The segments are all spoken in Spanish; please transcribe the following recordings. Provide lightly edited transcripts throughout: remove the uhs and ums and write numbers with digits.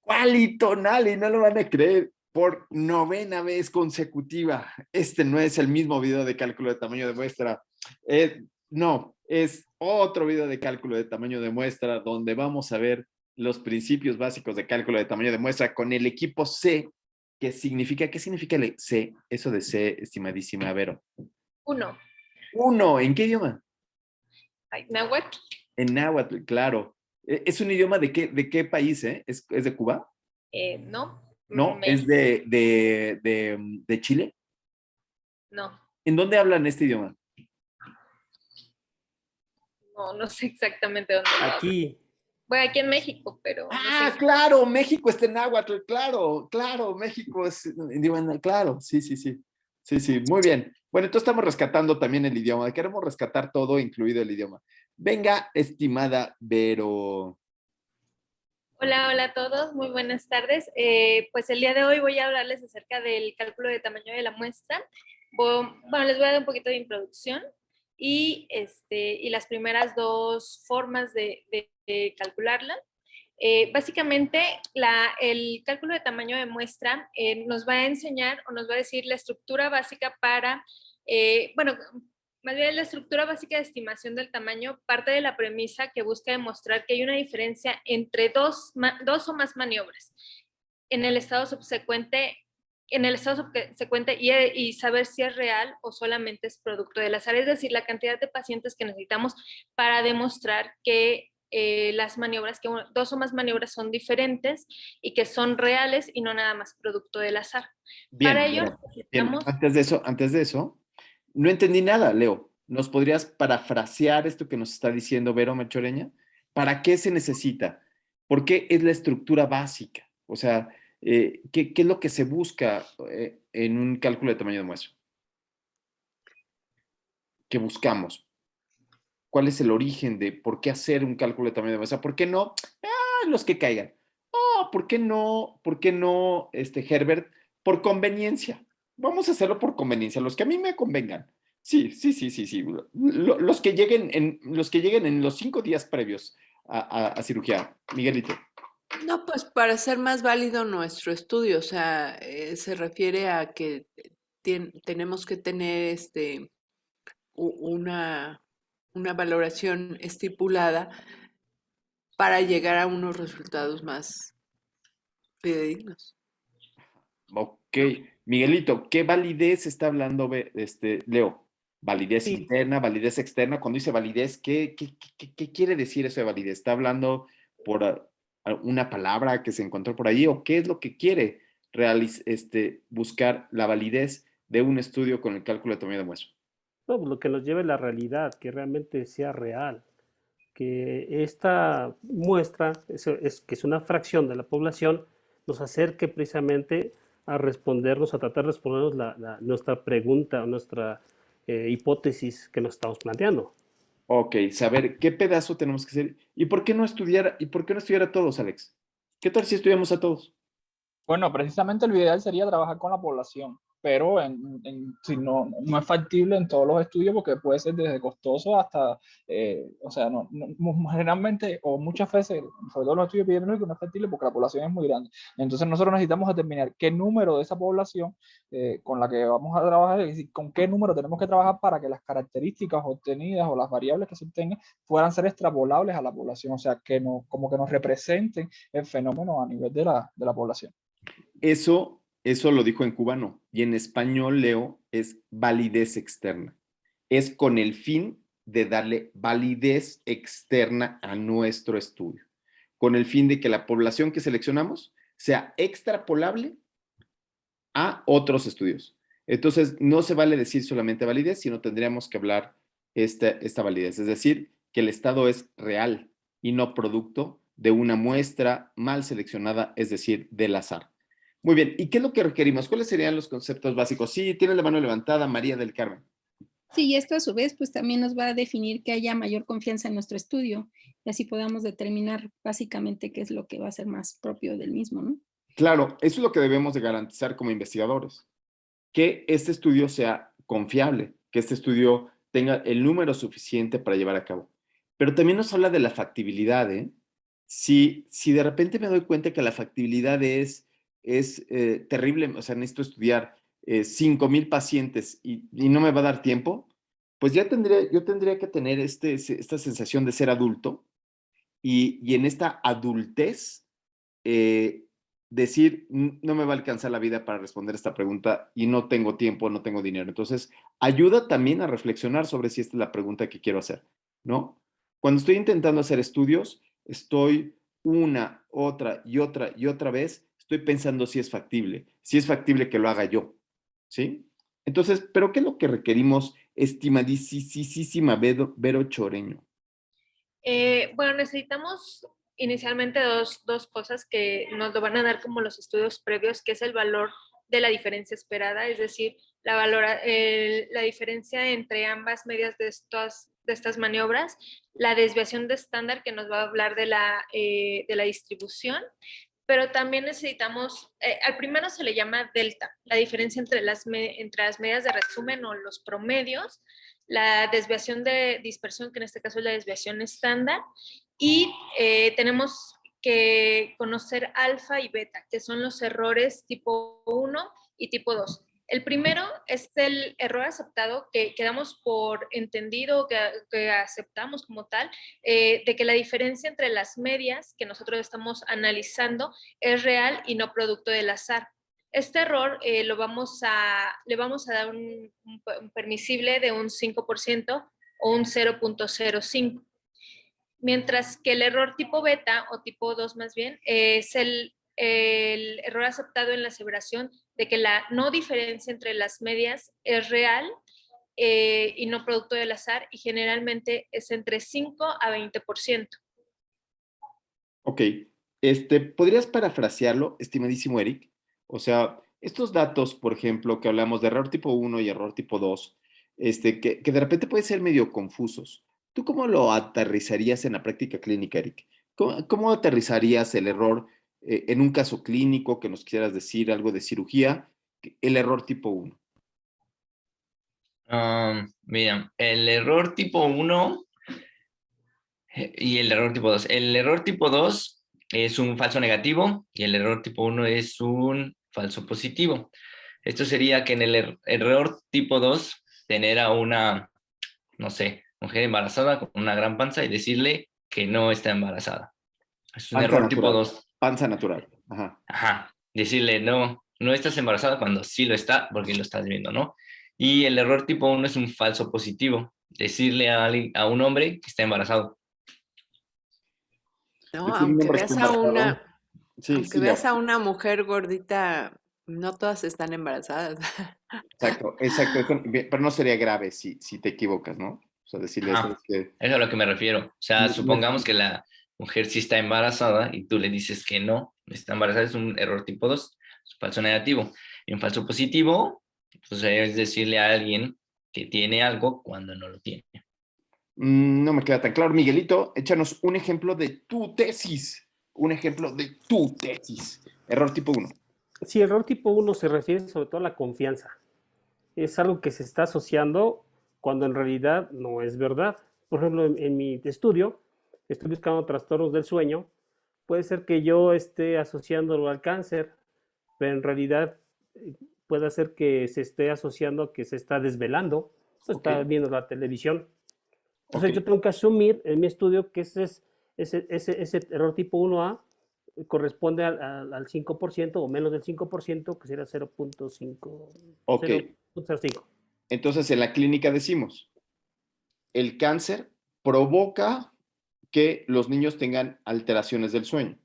Wally Tonali, no lo van a creer, por 9ª vez consecutiva. Este no es el mismo video de cálculo de tamaño de muestra. No, es otro video de cálculo de tamaño de muestra donde vamos a ver los principios básicos de cálculo de tamaño de muestra con el equipo C. ¿Qué significa el C? Eso de C, estimadísima Vero. Uno. Uno, ¿en qué idioma? Ay, náhuatl. En náhuatl, claro. ¿Es un idioma de qué país, eh? ¿Es de Cuba? No. ¿No? ¿Es de Chile? No. ¿En dónde hablan este idioma? No, no sé exactamente dónde lo hablan. Aquí. Bueno, aquí en México, pero no sé. Claro, México está en náhuatl, claro, México es idioma, claro, sí, muy bien. Bueno, entonces estamos rescatando también el idioma, queremos rescatar todo, incluido el idioma. Venga, estimada Vero. Hola a todos, muy buenas tardes. Pues el día de hoy voy a hablarles acerca del cálculo de tamaño de la muestra. Bueno, les voy a dar un poquito de introducción y las primeras dos formas de calcularla. Básicamente, el cálculo de tamaño de muestra nos va a enseñar o nos va a decir la estructura básica para, más bien la estructura básica de estimación del tamaño parte de la premisa que busca demostrar que hay una diferencia entre dos o más maniobras en el estado subsecuente y saber si es real o solamente es producto del azar, es decir, la cantidad de pacientes que necesitamos para demostrar que las maniobras, que dos o más maniobras son diferentes y que son reales y no nada más producto del azar. Bien, Para ello bien. necesitamos... Antes de eso, no entendí nada, Leo. ¿Nos podrías parafrasear esto que nos está diciendo Vero Machoreña? ¿Para qué se necesita? ¿Por qué es la estructura básica? O sea, ¿qué es lo que se busca en un cálculo de tamaño de muestra? ¿Qué buscamos? ¿Cuál es el origen de por qué hacer un cálculo de tamaño de muestra? ¿Por qué no? Los que caigan. ¿Por qué no? ¿Por qué no, Herbert? Por conveniencia. Vamos a hacerlo por conveniencia, los que a mí me convengan. Sí. Los que lleguen en los 5 días previos a cirugía. Miguelito. No, pues para ser más válido nuestro estudio, o sea, se refiere a que tenemos que tener una valoración estipulada para llegar a unos resultados más fidedignos. Ok. Miguelito, ¿qué validez está hablando Leo? ¿Validez Sí. interna, validez externa? Cuando dice validez, ¿qué quiere decir eso de validez? ¿Está hablando por una palabra que se encontró por ahí o qué es lo que quiere buscar la validez de un estudio con el cálculo de tamaño de muestra? No, pues lo que nos lleve a la realidad, que realmente sea real, que esta muestra, que es una fracción de la población, nos acerque precisamente a respondernos, a tratar de respondernos nuestra pregunta, nuestra hipótesis que nos estamos planteando. Ok, saber qué pedazo tenemos que hacer y por qué no estudiar a todos, Alex. ¿Qué tal si estudiamos a todos? Bueno, precisamente lo ideal sería trabajar con la población, pero si no es factible en todos los estudios porque puede ser desde costoso hasta, o sea, generalmente o muchas veces, sobre todo en los estudios epidemiológicos, no es factible porque la población es muy grande. Entonces nosotros necesitamos determinar qué número de esa población con la que vamos a trabajar, es decir, con qué número tenemos que trabajar para que las características obtenidas o las variables que se obtengan puedan ser extrapolables a la población, o sea, como que nos representen el fenómeno a nivel de la población. Eso lo dijo en cubano y en español, Leo, es validez externa. Es con el fin de darle validez externa a nuestro estudio, con el fin de que la población que seleccionamos sea extrapolable a otros estudios. Entonces, no se vale decir solamente validez, sino tendríamos que hablar esta validez, es decir, que el estado es real y no producto de una muestra mal seleccionada, es decir, del azar. Muy bien, ¿y qué es lo que requerimos? ¿Cuáles serían los conceptos básicos? Sí, tiene la mano levantada María del Carmen. Sí, y esto a su vez pues también nos va a definir que haya mayor confianza en nuestro estudio y así podamos determinar básicamente qué es lo que va a ser más propio del mismo, ¿no? Claro, eso es lo que debemos de garantizar como investigadores, que este estudio sea confiable, que este estudio tenga el número suficiente para llevar a cabo. Pero también nos habla de la factibilidad, ¿eh? si de repente me doy cuenta que la factibilidad es terrible, o sea, necesito estudiar 5,000 pacientes y no me va a dar tiempo, pues yo tendría que tener esta sensación de ser adulto y en esta adultez decir, no me va a alcanzar la vida para responder esta pregunta y no tengo tiempo, no tengo dinero. Entonces, ayuda también a reflexionar sobre si esta es la pregunta que quiero hacer, ¿no? Cuando estoy intentando hacer estudios, estoy una, otra y otra y otra vez, estoy pensando si es factible que lo haga yo, ¿sí? Entonces, ¿pero qué es lo que requerimos, estimadísima Vero Choreño? Bueno, necesitamos inicialmente dos cosas que nos lo van a dar como los estudios previos, que es el valor de la diferencia esperada, es decir, la diferencia entre ambas medias de estas maniobras, la desviación de estándar que nos va a hablar de la distribución, pero también necesitamos, al primero se le llama delta, la diferencia entre las medias de resumen o los promedios, la desviación de dispersión, que en este caso es la desviación estándar, y tenemos que conocer alfa y beta, que son los errores tipo 1 y tipo 2. El primero es el error aceptado que damos por entendido, que aceptamos como tal, de que la diferencia entre las medias que nosotros estamos analizando es real y no producto del azar. Este error le vamos a dar un permisible de un 5% o un 0.05. Mientras que el error tipo beta o tipo 2 más bien es el error aceptado en la aseveración de que la no diferencia entre las medias es real y no producto del azar y generalmente es entre 5 a 20%. Ok, ¿podrías parafrasearlo, estimadísimo Eric? O sea, estos datos, por ejemplo, que hablamos de error tipo 1 y error tipo 2, que de repente pueden ser medio confusos. ¿Tú cómo lo aterrizarías en la práctica clínica, Eric? ¿Cómo aterrizarías el error en un caso clínico que nos quisieras decir algo de cirugía, el error tipo 1? Mira, el error tipo 1 y el error tipo 2. El error tipo 2 es un falso negativo y el error tipo 1 es un falso positivo. Esto sería que en el error tipo 2 tener a una, no sé, mujer embarazada con una gran panza y decirle que no está embarazada. Es un Panza error tipo natural. 2. Panza natural. Ajá. Ajá. Decirle no estás embarazada cuando sí lo está, porque lo estás viendo, ¿no? Y el error tipo 1 es un falso positivo. Decirle a un hombre que está embarazado. No, Decir un hombre que está embarazado. Sí, aunque sí, veas a una mujer gordita, no todas están embarazadas. exacto. Pero no sería grave si te equivocas, ¿no? O sea, decirle eso Ajá. es que Eso es a lo que me refiero. O sea, no es- supongamos que la mujer sí está embarazada y tú le dices que no está embarazada, es un error tipo 2, es un falso negativo. Y un falso positivo, pues es decirle a alguien que tiene algo cuando no lo tiene. no me queda tan claro. Miguelito, échanos un ejemplo de tu tesis. Un ejemplo de tu tesis. Error tipo 1. Sí, error tipo 1 se refiere sobre todo a la confianza. Es algo que se está asociando cuando en realidad no es verdad. Por ejemplo, en mi estudio, estoy buscando trastornos del sueño. Puede ser que yo esté asociándolo al cáncer, pero en realidad puede ser que se esté asociando a que se está desvelando, o está viendo la televisión. Entonces yo tengo que asumir en mi estudio que ese error tipo 1A corresponde al 5% o menos del 5%, que sería 0.5. Ok. 0.05. Entonces, en la clínica decimos, el cáncer provoca que los niños tengan alteraciones del sueño.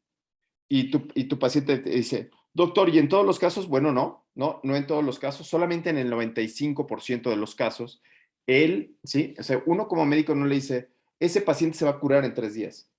Y tu paciente te dice, doctor, ¿y en todos los casos? Bueno, no en todos los casos, solamente en el 95% de los casos. Sí, o sea, uno como médico no le dice, ese paciente se va a curar en 3 días.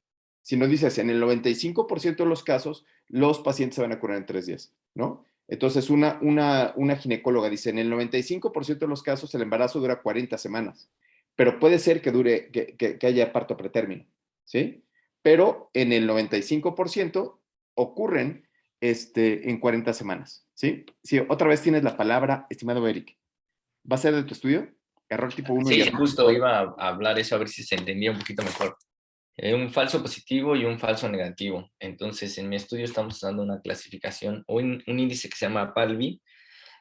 Sino dices, en el 95% de los casos, los pacientes se van a curar en 3 días, ¿no? Entonces, una ginecóloga dice, en el 95% de los casos, el embarazo dura 40 semanas, pero puede ser que haya parto pretérmino, ¿sí? Pero en el 95% ocurren en 40 semanas, ¿sí? Sí, otra vez tienes la palabra, estimado Eric. ¿Va a ser de tu estudio? Error tipo 1 y Sí, error tipo justo 2. iba a hablar eso a ver si se entendía un poquito mejor. Un falso positivo y un falso negativo. Entonces, en mi estudio estamos usando una clasificación o un índice que se llama PALBI,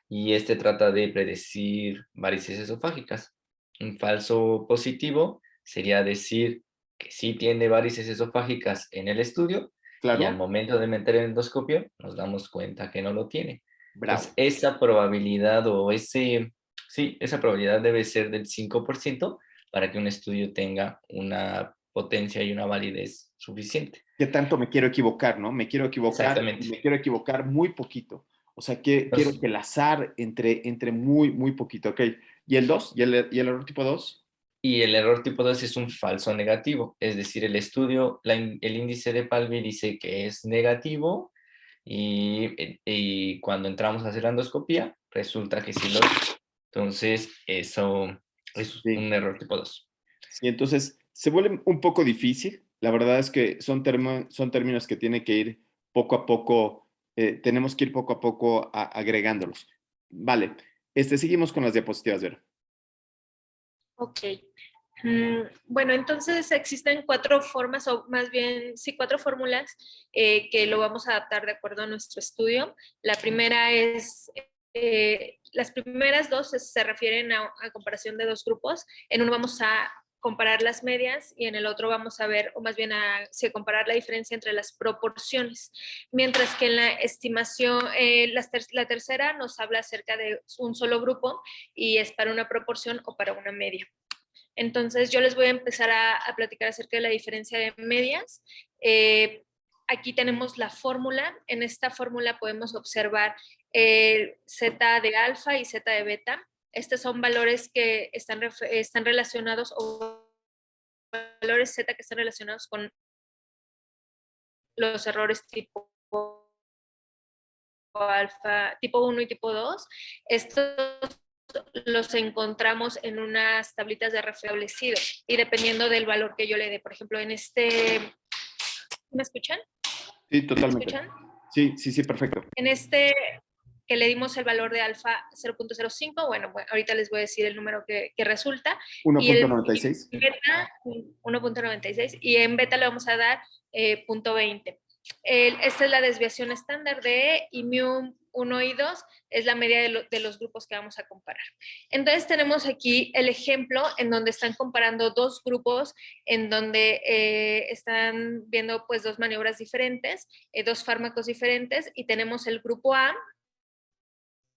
y este trata de predecir varices esofágicas. Un falso positivo sería decir que sí tiene varices esofágicas en el estudio, y al Claro, momento de meter el endoscopio nos damos cuenta que no lo tiene. bravo. Entonces, esa probabilidad sí, esa probabilidad debe ser del 5% para que un estudio tenga una potencia y una validez suficiente. ¿Qué tanto me quiero equivocar, no? Me quiero equivocar y Exactamente. me quiero equivocar muy poquito. O sea, que quiero Los- que el azar entre muy, muy poquito, ¿ok? ¿Y el 2? ¿Y el error tipo 2? Y el error tipo 2 es un falso negativo, es decir, el estudio, el índice de Palby dice que es negativo, y cuando entramos a hacer la endoscopía resulta que sí lo es. Entonces, eso es Sí. un error tipo 2. Sí, entonces se vuelve un poco difícil. La verdad es que son términos que tiene que ir poco a poco, tenemos que ir poco a poco agregándolos. Vale, seguimos con las diapositivas, Vera. Ok. Bueno, entonces existen cuatro formas, o más bien, sí, cuatro fórmulas que lo vamos a adaptar de acuerdo a nuestro estudio. La primera es, las primeras dos se refieren a comparación de dos grupos. En uno vamos a comparar las medias y en el otro vamos a ver, o más bien comparar la diferencia entre las proporciones. Mientras que en la estimación, la tercera nos habla acerca de un solo grupo y es para una proporción o para una media. Entonces, yo les voy a empezar a platicar acerca de la diferencia de medias. Aquí tenemos la fórmula. En esta fórmula podemos observar Z de alfa y Z de beta. Estos son valores que están relacionados, o valores Z que están relacionados con los errores tipo alfa, tipo 1 y tipo 2. Estos los encontramos en unas tablitas de reestablecido y dependiendo del valor que yo le dé. Por ejemplo, en ¿me escuchan? Sí, ¿Me totalmente. escuchan? Sí, sí, sí, perfecto. En que le dimos el valor de alfa 0.05, bueno, ahorita les voy a decir el número que resulta, y el 1.96. beta 1.96, y en beta le vamos a dar 0.20. Esta es la desviación estándar de E, y mu 1 y 2 es la media de los grupos que vamos a comparar. Entonces tenemos aquí el ejemplo en donde están comparando dos grupos, en donde están viendo pues dos maniobras diferentes, dos fármacos diferentes, y tenemos el grupo A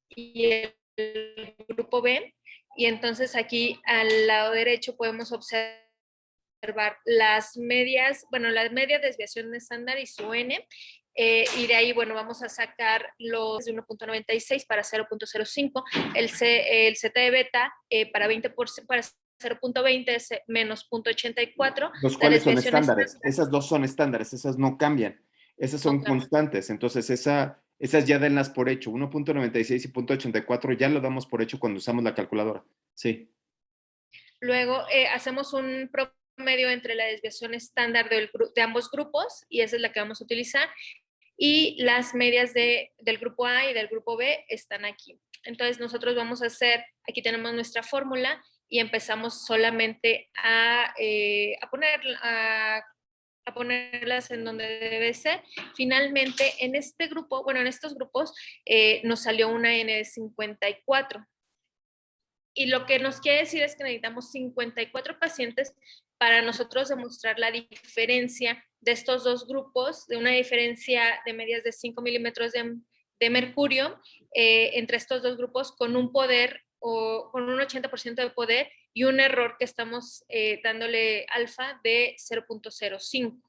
y el grupo B, y entonces aquí al lado derecho podemos observar las medias, bueno, la media desviación estándar y su N, y de ahí, bueno, vamos a sacar los de 1.96 para 0.05, el Z de beta para 20%, para 0.20 es menos 0.84. ¿Los La cuales son desviación estándares? estándar Esas dos son estándares, esas no cambian. Esas no son cambia. constantes. Entonces, esas ya denlas por hecho. 1.96 y 0.84 ya lo damos por hecho cuando usamos la calculadora. Sí. Luego hacemos un promedio entre la desviación estándar de ambos grupos, y esa es la que vamos a utilizar, y las medias del grupo A y del grupo B están aquí. Entonces nosotros vamos a hacer, aquí tenemos nuestra fórmula y empezamos solamente a ponerlas en donde debe ser. Finalmente, en este grupo, bueno, en estos grupos nos salió una N de 54. Y lo que nos quiere decir es que necesitamos 54 pacientes para nosotros demostrar la diferencia de estos dos grupos, de una diferencia de medias de 5 milímetros de mercurio entre estos dos grupos, con un poder o con un 80% de poder y un error que estamos dándole alfa de 0.05.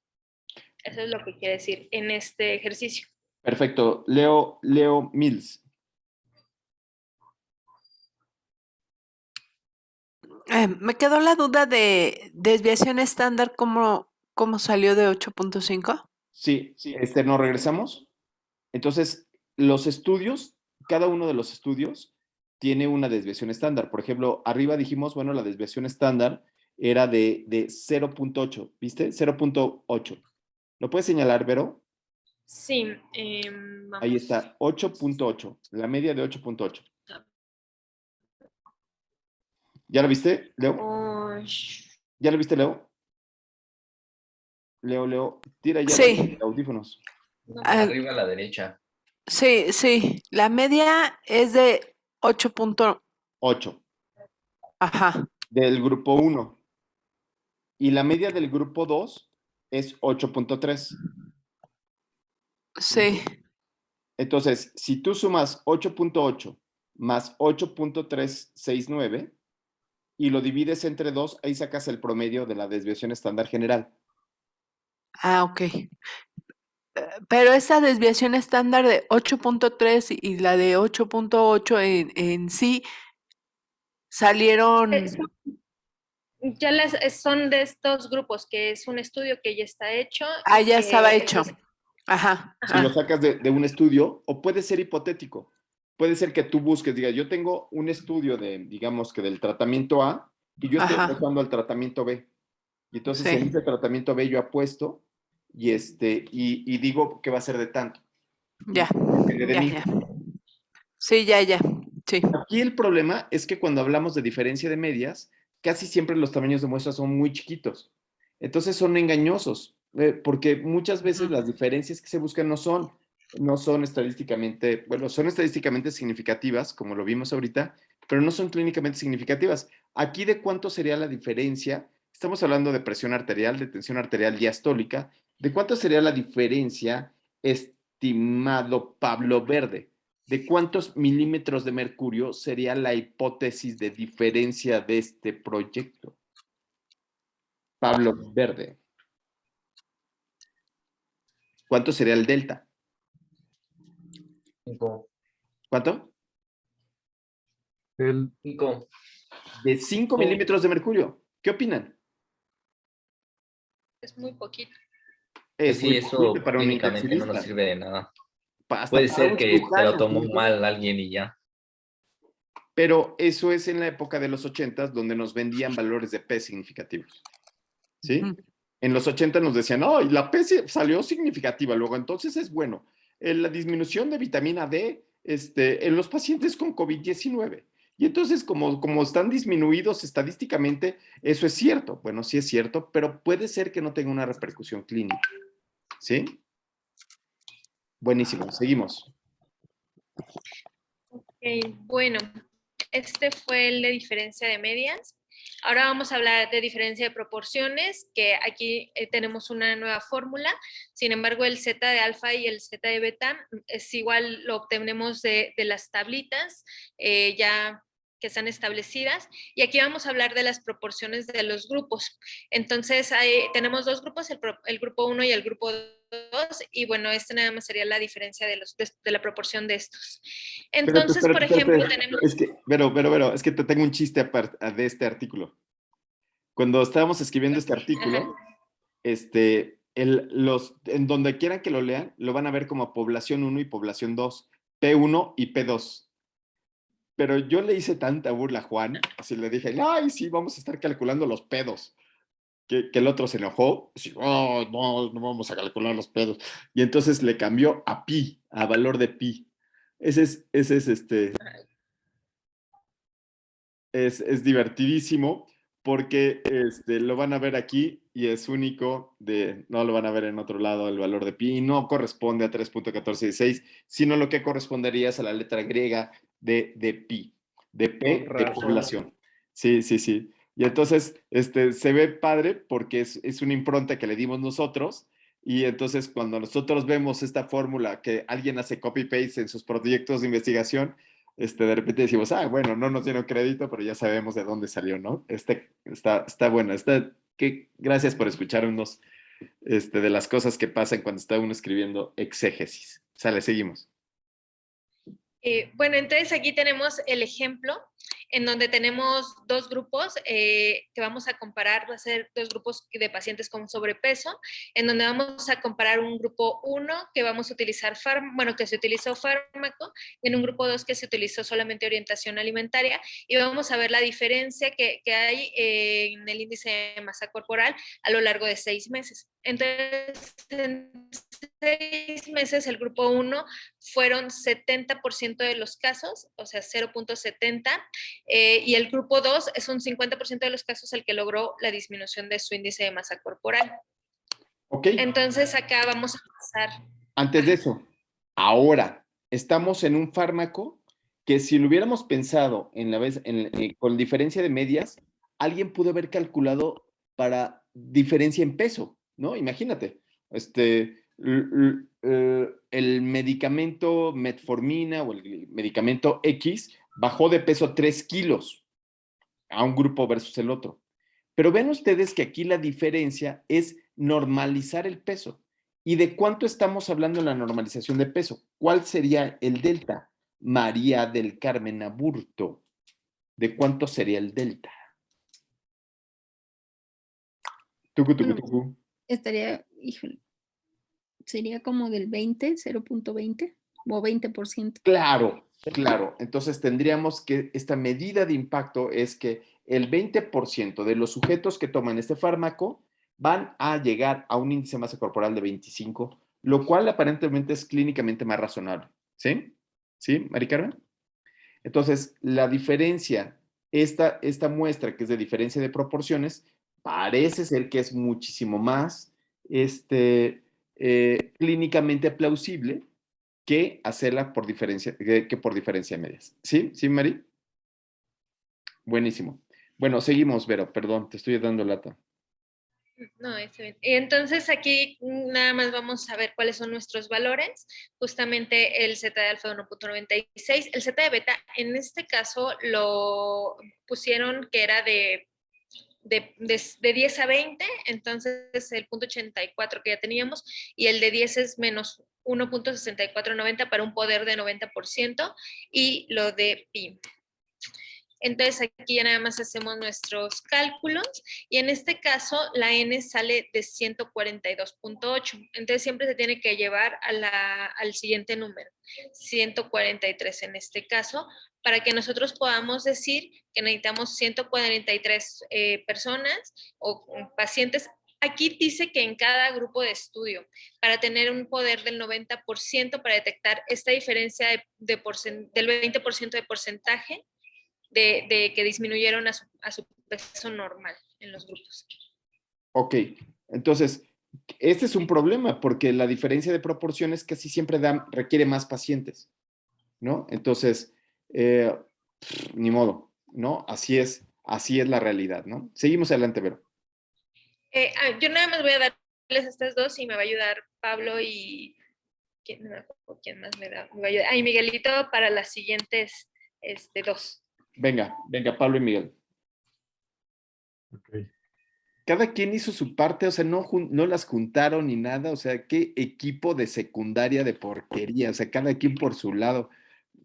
Eso es lo que quiere decir en este ejercicio. Perfecto. Leo Mills. Me quedó la duda de desviación estándar, ¿cómo salió de 8.5? Sí, nos regresamos. Entonces, los estudios, cada uno de los estudios tiene una desviación estándar. Por ejemplo, arriba dijimos, bueno, la desviación estándar era de 0.8, ¿viste? 0.8. ¿Lo puedes señalar, Vero? Sí, Ahí vamos. está, 8.8, la media de 8.8. ¿Ya lo viste, Leo? Oh, ¿Ya lo viste, Leo? Leo, tira ya Sí. los audífonos. No, Ah, Arriba a la derecha. sí. La media es de 8 punto. 8 Ajá. del grupo 1. Y la media del grupo 2 es 8.3. Sí. Entonces, si tú sumas 8.8 más 8.369 y lo divides entre 2, ahí sacas el promedio de la desviación estándar general. Ah, ok. Pero esa desviación estándar de 8.3 y la de 8.8 en sí salieron. ya son de estos grupos, que es un estudio que ya está hecho Ah, y ya estaba que hecho. Ajá. Si lo sacas de un estudio, o puede ser hipotético. Puede ser que tú busques, diga, yo tengo un estudio de, digamos que del tratamiento A y yo estoy Ajá. apostando al tratamiento B. Y entonces en Sí. ese tratamiento B yo apuesto y digo que va a ser de tanto. Ya. Depende de mí. Ya. Sí, ya. Sí. Aquí el problema es que cuando hablamos de diferencia de medias, casi siempre los tamaños de muestra son muy chiquitos. Entonces son engañosos, porque muchas veces las diferencias que se buscan no son estadísticamente, bueno, son estadísticamente significativas, como lo vimos ahorita, pero no son clínicamente significativas. Aquí, ¿de cuánto sería la diferencia? Estamos hablando de presión arterial, de tensión arterial diastólica. ¿De cuánto sería la diferencia, estimado Pablo Verde? ¿De cuántos milímetros de mercurio sería la hipótesis de diferencia de este proyecto? Pablo Verde. ¿Cuánto sería el delta? 5. ¿Cuánto? 5. De 5 milímetros de mercurio. ¿Qué opinan? es muy poquito. Es muy Sí, poquito eso para un clínicamente no nos intensivista. sirve de nada. Hasta Puede para ser un que te lo cirujano tomó clínico. mal alguien y ya. Pero eso es en la época de los 80s, donde nos vendían valores de P significativos. ¿Sí? En los 80 nos decían, no, y la P salió significativa, luego entonces es bueno. La disminución de vitamina D en los pacientes con COVID-19. Y entonces, como están disminuidos estadísticamente, eso es cierto. Bueno, sí es cierto, pero puede ser que no tenga una repercusión clínica. ¿Sí? Buenísimo, seguimos. Bueno, este fue el de diferencia de medias. Ahora vamos a hablar de diferencia de proporciones, que aquí tenemos una nueva fórmula. Sin embargo, el Z de alfa y el Z de beta es igual, lo obtenemos de las tablitas ya que están establecidas. Y aquí vamos a hablar de las proporciones de los grupos. Entonces, tenemos dos grupos, el grupo 1 y el grupo 2, y bueno, esta nada más sería la diferencia de la proporción de estos. Entonces, por ejemplo, tenemos... Es que, Vero, es que te tengo un chiste de este artículo. Cuando estábamos escribiendo este artículo, en donde quieran que lo lean, lo van a ver como población 1 y población 2, P1 y P2. Pero yo le hice tanta burla a Juan, así le dije, ay, sí, vamos a estar calculando los pedos. Que el otro se enojó, así, oh, no vamos a calcular los pedos. Y entonces le cambió a pi, a valor de pi. Ese es divertidísimo porque lo van a ver aquí y es único, no lo van a ver en otro lado el valor de pi y no corresponde a 3.1416, sino lo que correspondería es a la letra griega de pi, de P Con de razón. población. Sí. Y entonces se ve padre porque es una impronta que le dimos nosotros y entonces cuando nosotros vemos esta fórmula que alguien hace copy-paste en sus proyectos de investigación, de repente decimos, bueno, no nos dieron crédito, pero ya sabemos de dónde salió, ¿no? Está bueno. Gracias por escucharnos de las cosas que pasan cuando está uno escribiendo exégesis. Sale, seguimos. Bueno, entonces aquí tenemos el ejemplo en donde tenemos dos grupos que vamos a comparar, va a ser dos grupos de pacientes con sobrepeso, en donde vamos a comparar un grupo 1 que vamos a utilizar, que se utilizó fármaco, y en un grupo 2 que se utilizó solamente orientación alimentaria, y vamos a ver la diferencia que hay en el índice de masa corporal a lo largo de 6 meses. Entonces, en 6 meses el grupo 1 fueron 70% de los casos, o sea, 0.70, y el grupo 2 es un 50% de los casos el que logró la disminución de su índice de masa corporal. Ok, Entonces acá vamos a pasar. antes de eso, ahora estamos en un fármaco que si lo hubiéramos pensado en la vez, con diferencia de medias, alguien pudo haber calculado para diferencia en peso, ¿no? Imagínate, el medicamento metformina o el medicamento X bajó de peso 3 kilos a un grupo versus el otro. Pero ven ustedes que aquí la diferencia es normalizar el peso. ¿Y de cuánto estamos hablando en la normalización de peso? ¿Cuál sería el delta? María del Carmen Aburto. ¿De cuánto sería el delta? Tucu, tucu, Bueno, tucu. estaría, híjole, sería como del 20, 0.20 o 20%. Claro, claro. Entonces tendríamos que, esta medida de impacto es que el 20% de los sujetos que toman este fármaco van a llegar a un índice de masa corporal de 25, lo cual aparentemente es clínicamente más razonable. ¿Sí? ¿Sí, Mari Carmen? Entonces, la diferencia, esta muestra que es de diferencia de proporciones, parece ser que es muchísimo más clínicamente plausible que hacerla por diferencia, que por diferencia de medias. ¿Sí? ¿Sí, Mari? Buenísimo. Bueno, seguimos, Vero, perdón, te estoy dando lata. No, está bien. Y entonces aquí nada más vamos a ver cuáles son nuestros valores. Justamente el Z de alfa 1.96. El Z de beta, en este caso lo pusieron que era de 10 a 20, entonces el punto 84 que ya teníamos, y el de 10 es menos 1.6490 para un poder de 90%, y lo de pi. Entonces aquí ya nada más hacemos nuestros cálculos y en este caso la n sale de 142.8. Entonces siempre se tiene que llevar al siguiente número, 143 en este caso, para que nosotros podamos decir que necesitamos 143 personas o pacientes. Aquí dice que en cada grupo de estudio, para tener un poder del 90% para detectar esta diferencia del 20% de porcentaje de que disminuyeron a su peso normal en los grupos. Ok, entonces, este es un problema porque la diferencia de proporciones casi siempre requiere más pacientes, ¿no? Entonces, ni modo, ¿no? Así es la realidad, ¿no? Seguimos adelante, Vero. Yo nada más voy a darles estas dos y me va a ayudar Pablo y ¿quién más me va a ayudar? Y Miguelito para las siguientes dos. Venga, Pablo y Miguel. Ok. Cada quien hizo su parte, o sea, no las juntaron ni nada, o sea, qué equipo de secundaria de porquería, o sea, cada quien por su lado.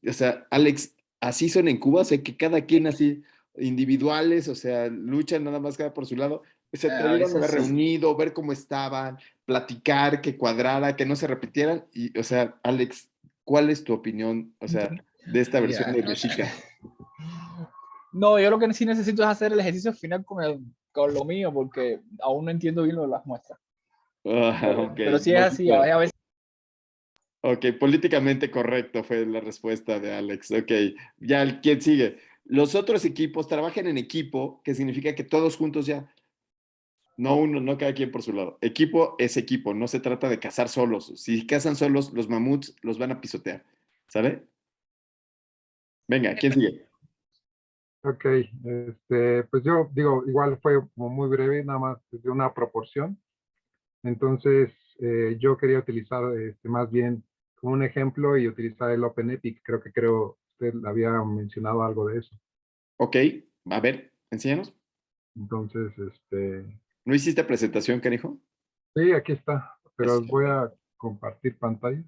O sea, Alex, así son en Cuba, o sea, que cada quien así, individuales, o sea, luchan nada más cada por su lado. Se A debieron haber veces sí. reunido, ver cómo estaban, platicar, que cuadrara, que no se repitieran. Y, o sea, Alex, ¿cuál es tu opinión, o sea, de esta versión de Mexica? No, yo lo que sí necesito es hacer el ejercicio final con lo mío, porque aún no entiendo bien lo de las muestras. Ok, Pero sí es muy así, claro. a veces. Ok, políticamente correcto fue la respuesta de Alex. Ok, ya, ¿quién sigue? Los otros equipos trabajan en equipo, que significa que todos juntos ya, no uno, no cada quien por su lado. Equipo es equipo, no se trata de cazar solos. Si cazan solos, los mamuts los van a pisotear, ¿sabe? Venga, ¿quién sigue? Ok, pues yo digo, igual fue como muy breve, nada más de una proporción. Entonces, yo quería utilizar más bien como un ejemplo y utilizar el OpenEpic. Creo usted había mencionado algo de eso. Ok, a ver, enséñanos. Entonces, ¿No hiciste presentación, canijo? sí, aquí está, pero Eso. voy a compartir pantalla.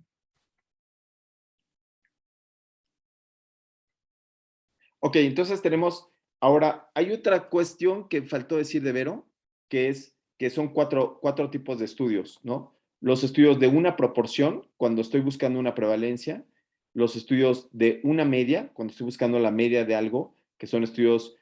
Ok, entonces tenemos, ahora, hay otra cuestión que faltó decir de Vero, que son cuatro tipos de estudios, ¿no? Los estudios de una proporción, cuando estoy buscando una prevalencia, los estudios de una media, cuando estoy buscando la media de algo, que son estudios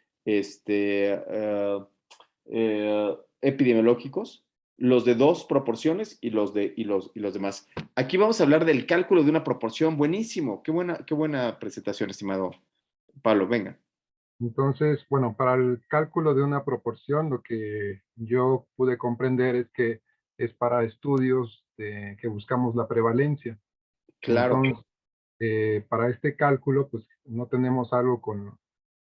epidemiológicos, los de dos proporciones y los demás. Aquí vamos a hablar del cálculo de una proporción. Buenísimo, qué buena presentación, estimado Pablo, venga. Entonces, bueno, para el cálculo de una proporción, lo que yo pude comprender es que es para estudios que buscamos la prevalencia. Claro. Entonces, para este cálculo, pues no tenemos algo como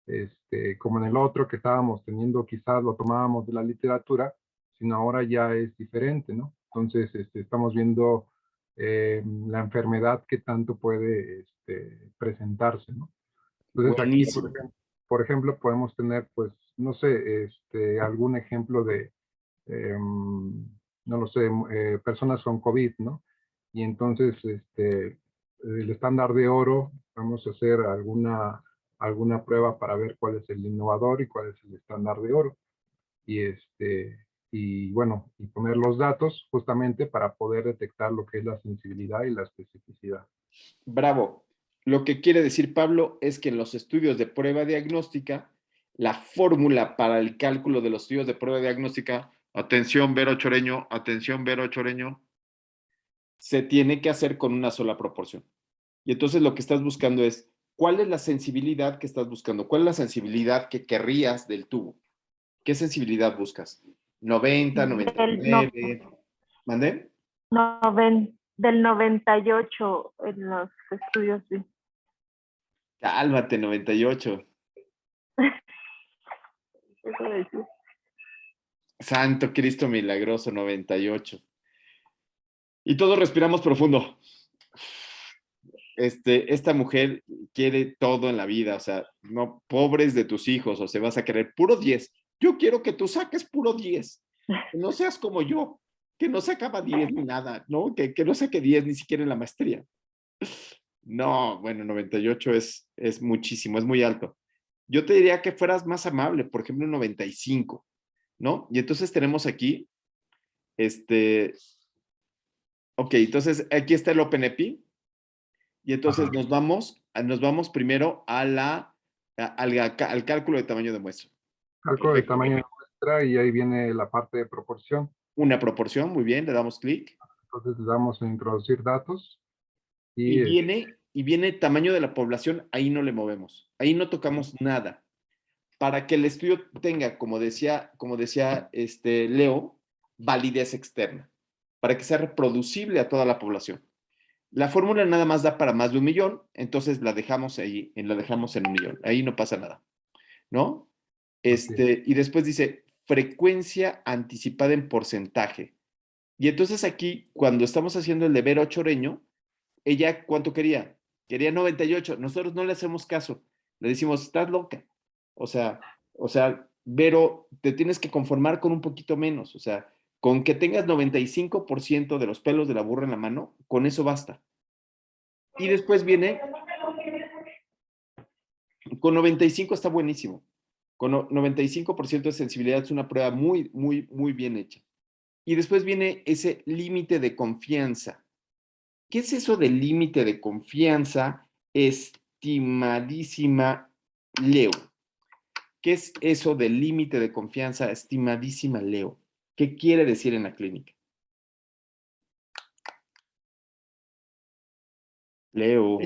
en el otro que estábamos teniendo, quizás lo tomábamos de la literatura, sino ahora ya es diferente, ¿no? Entonces, estamos viendo la enfermedad que tanto puede presentarse, ¿no? Entonces aquí, Buenísimo. por ejemplo, podemos tener, pues, no sé, algún ejemplo de, no lo sé, personas con COVID, ¿no? Y entonces, el estándar de oro, vamos a hacer alguna prueba para ver cuál es el innovador y cuál es el estándar de oro. Y y bueno, y poner los datos justamente para poder detectar lo que es la sensibilidad y la especificidad. Bravo. Lo que quiere decir Pablo es que en los estudios de prueba diagnóstica, la fórmula para el cálculo de los estudios de prueba diagnóstica, atención Vero Choreño, se tiene que hacer con una sola proporción. Y entonces lo que estás buscando es, ¿cuál es la sensibilidad que estás buscando? ¿Cuál es la sensibilidad que querrías del tubo? ¿Qué sensibilidad buscas? 90, Del, no, 99. ¿Mandé? del 98 en los estudios. Sí. Cálmate, 98. Eso decía. Santo Cristo milagroso, 98. Y todos respiramos profundo. Esta mujer quiere todo en la vida, o sea, no, pobres de tus hijos, o sea, vas a querer puro 10. Yo quiero que tú saques puro 10, que no seas como yo, que no sacaba 10 ni nada, ¿no? Que no saque 10 ni siquiera en la maestría. No, bueno, 98 es muchísimo, es muy alto. Yo te diría que fueras más amable, por ejemplo, 95, ¿no? Y entonces tenemos aquí, ok, entonces aquí está el OpenEpi, y entonces nos vamos primero al cálculo de tamaño de muestra. Cálculo de tamaño de muestra y ahí viene la parte de proporción. Una proporción, muy bien, le damos clic. Entonces le damos a introducir datos. Y viene tamaño de la población, ahí no le movemos, ahí no tocamos nada. Para que el estudio tenga, como decía Leo, validez externa, para que sea reproducible a toda la población. La fórmula nada más da para más de 1,000,000, entonces la dejamos ahí, la dejamos en 1,000,000, ahí no pasa nada, ¿no? Y después dice frecuencia anticipada en porcentaje. Y entonces aquí, cuando estamos haciendo el de Vero Choreño, ella, ¿cuánto quería? Quería 98. Nosotros no le hacemos caso. Le decimos, estás loca. O sea, Vero, te tienes que conformar con un poquito menos. O sea, con que tengas 95% de los pelos de la burra en la mano, con eso basta. Y después viene, con 95 está buenísimo. Con 95% de sensibilidad es una prueba muy, muy, muy bien hecha. Y después viene ese límite de confianza. ¿Qué es eso del límite de confianza, estimadísima Leo? ¿Qué es eso del límite de confianza, estimadísima Leo? ¿Qué quiere decir en la clínica? Leo.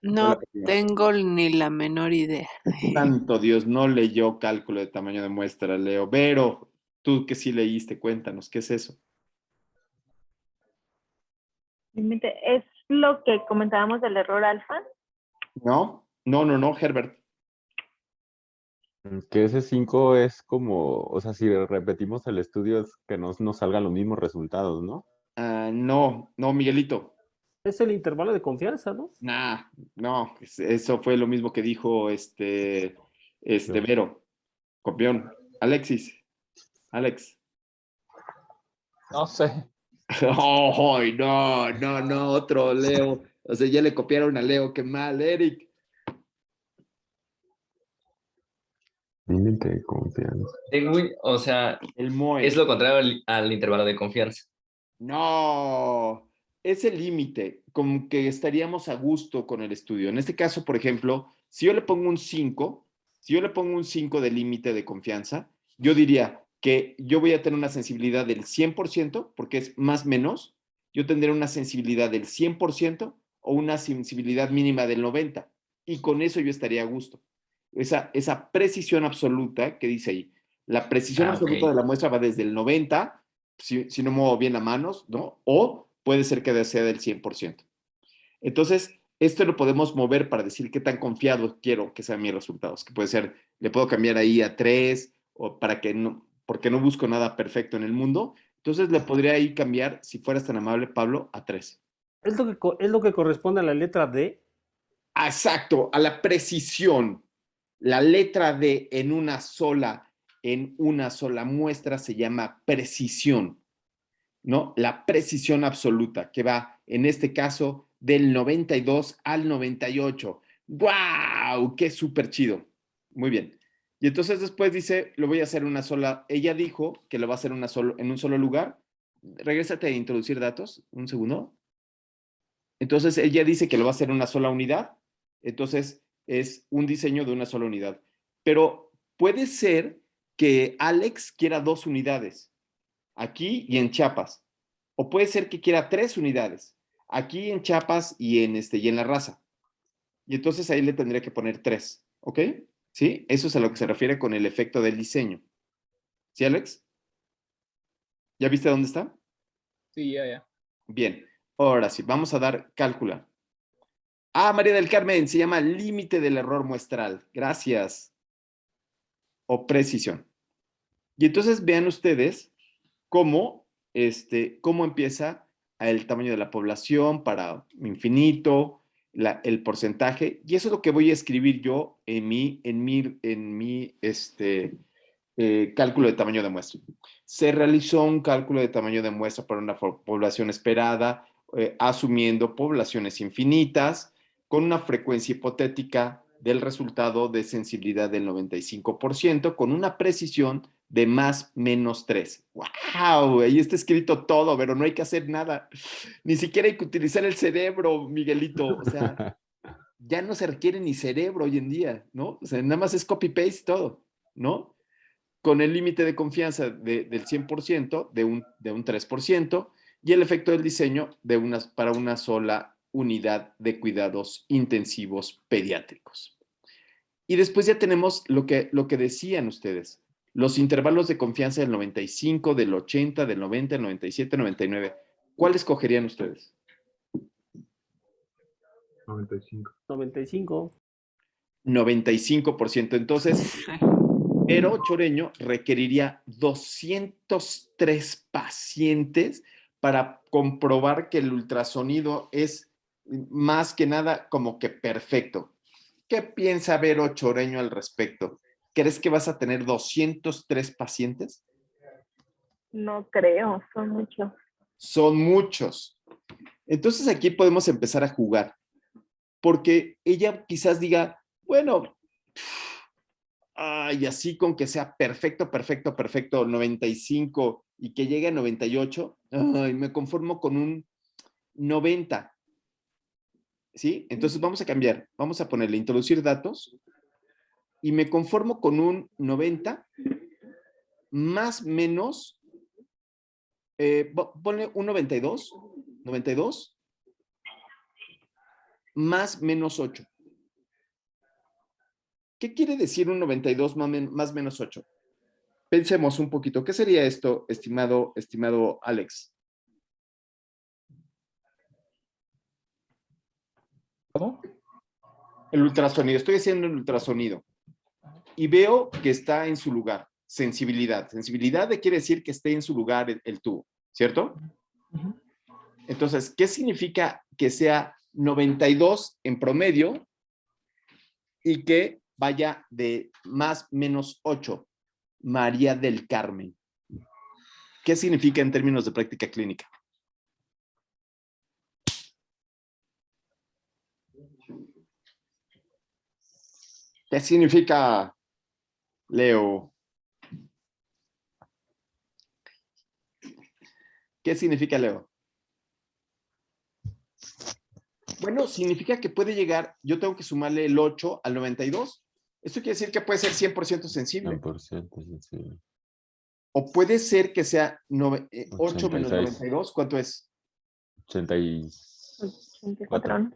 No tengo ni la menor idea. Santo Dios, no leyó cálculo de tamaño de muestra, Leo. Vero, tú que sí leíste, cuéntanos, ¿qué es eso? Es lo que comentábamos del error alfa. No, Herbert. Que ese 5 es como, o sea, si repetimos el estudio es que no nos salgan los mismos resultados, ¿no? No, Miguelito. Es el intervalo de confianza, ¿no? No, eso fue lo mismo que dijo Vero, copión. Alex. No sé. Oh, no, otro Leo. O sea, ya le copiaron a Leo, qué mal, Eric. Límite de confianza. O sea, el MOE. Es lo contrario al intervalo de confianza. No, es el límite, como que estaríamos a gusto con el estudio. En este caso, por ejemplo, si yo le pongo un 5, de límite de confianza, yo diría que yo voy a tener una sensibilidad del 100%, porque es más menos, yo tendré una sensibilidad del 100% o una sensibilidad mínima del 90%, y con eso yo estaría a gusto. Esa precisión absoluta que dice ahí, la precisión absoluta de la muestra va desde el 90 si no muevo bien a manos, ¿no? O puede ser que sea del 100%. Entonces, esto lo podemos mover para decir qué tan confiado quiero que sean mis resultados, que puede ser, le puedo cambiar ahí a 3, o para que no, porque no busco nada perfecto en el mundo. Entonces, le podría ahí cambiar, si fueras tan amable, Pablo, a 3. Es lo que corresponde a la letra D. Exacto, a la precisión. La letra D en una sola muestra se llama precisión, ¿no? La precisión absoluta, que va, en este caso, del 92 al 98. ¡Guau! ¡Qué súper chido! Muy bien. Y entonces después dice, lo voy a hacer una sola. Ella dijo que lo va a hacer en un solo lugar. Regrésate a introducir datos, un segundo. Entonces ella dice que lo va a hacer en una sola unidad. Entonces es un diseño de una sola unidad. Pero puede ser que Alex quiera 2 unidades, aquí y en Chiapas. O puede ser que quiera 3 unidades, aquí en Chiapas y en La Raza. Y entonces ahí le tendría que poner 3, ¿ok? ¿Sí? Eso es a lo que se refiere con el efecto del diseño. ¿Sí, Alex? ¿Ya viste dónde está? Sí, ya. Bien, ahora sí, vamos a dar cálculo. María del Carmen, se llama límite del error muestral. Gracias. O precisión. Y entonces vean ustedes cómo empieza el tamaño de la población para infinito, el porcentaje, y eso es lo que voy a escribir yo en mi cálculo de tamaño de muestra. Se realizó un cálculo de tamaño de muestra para una población esperada, asumiendo poblaciones infinitas, con una frecuencia hipotética del resultado de sensibilidad del 95%, con una precisión de más menos 3. ¡Wow! Ahí está escrito todo, pero no hay que hacer nada. Ni siquiera hay que utilizar el cerebro, Miguelito. O sea, ya no se requiere ni cerebro hoy en día, ¿no? O sea, nada más es copy-paste todo, ¿no? Con el límite de confianza del 100%, de un 3%, y el efecto del diseño para una sola unidad de cuidados intensivos pediátricos. Y después ya tenemos lo que decían ustedes, los intervalos de confianza del 95, del 80, del 90, del 97, 99. ¿Cuáles cogerían ustedes? 95. 95. 95%. Entonces, Vero Choreño requeriría 203 pacientes para comprobar que el ultrasonido es más que nada como que perfecto. ¿Qué piensa Vero Choreño al respecto? ¿Crees que vas a tener 203 pacientes? No creo, son muchos. Son muchos. Entonces aquí podemos empezar a jugar, porque ella quizás diga, bueno, y así con que sea perfecto, 95 y que llegue a 98, me conformo con un 90. ¿Sí? Entonces vamos a cambiar, vamos a ponerle introducir datos y me conformo con un 90 más menos, ponle un 92 más menos 8. ¿Qué quiere decir un 92 más menos 8? Pensemos un poquito. ¿Qué sería esto, estimado Alex? ¿Cómo? El ultrasonido. Estoy haciendo el ultrasonido y veo que está en su lugar. Sensibilidad. Sensibilidad quiere decir que esté en su lugar el tubo, ¿cierto? Entonces, ¿qué significa que sea 92 en promedio y que vaya de más menos 8? María del Carmen. ¿Qué significa en términos de práctica clínica? ¿Qué significa, Leo? ¿Qué significa, Leo? Bueno, significa que puede llegar, yo tengo que sumarle el 8 al 92. Esto quiere decir que puede ser 100% sensible. 100% sensible. O puede ser que sea 8 menos 86. 92, ¿cuánto es? 84.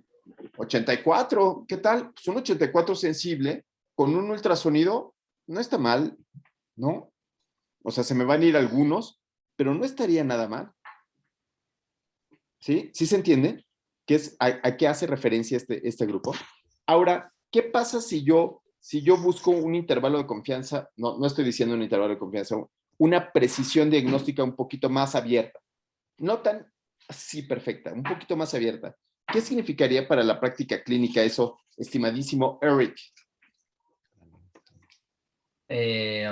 84, ¿qué tal? Pues un 84 sensible con un ultrasonido no está mal, ¿no? O sea, se me van a ir algunos, pero no estaría nada mal. ¿Sí? ¿Sí se entiende? ¿A qué hace referencia este grupo? Ahora, ¿qué pasa si yo busco un intervalo de confianza? No estoy diciendo un intervalo de confianza, una precisión diagnóstica un poquito más abierta. No tan así perfecta, un poquito más abierta. ¿Qué significaría para la práctica clínica eso, estimadísimo Eric? Que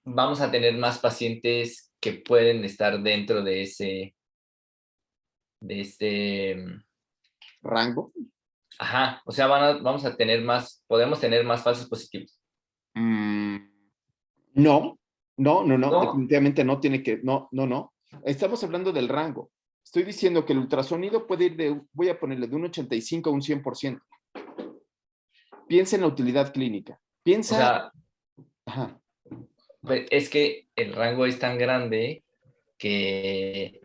vamos a tener más pacientes que pueden estar dentro de este rango. Ajá, o sea, podemos tener más falsos positivos. No, definitivamente no tiene que, no. Estamos hablando del rango. Estoy diciendo que el ultrasonido puede ir voy a ponerle de un 85 a un 100%. Piensa en la utilidad clínica. Piensa. O sea, ajá. Pues es que el rango es tan grande que,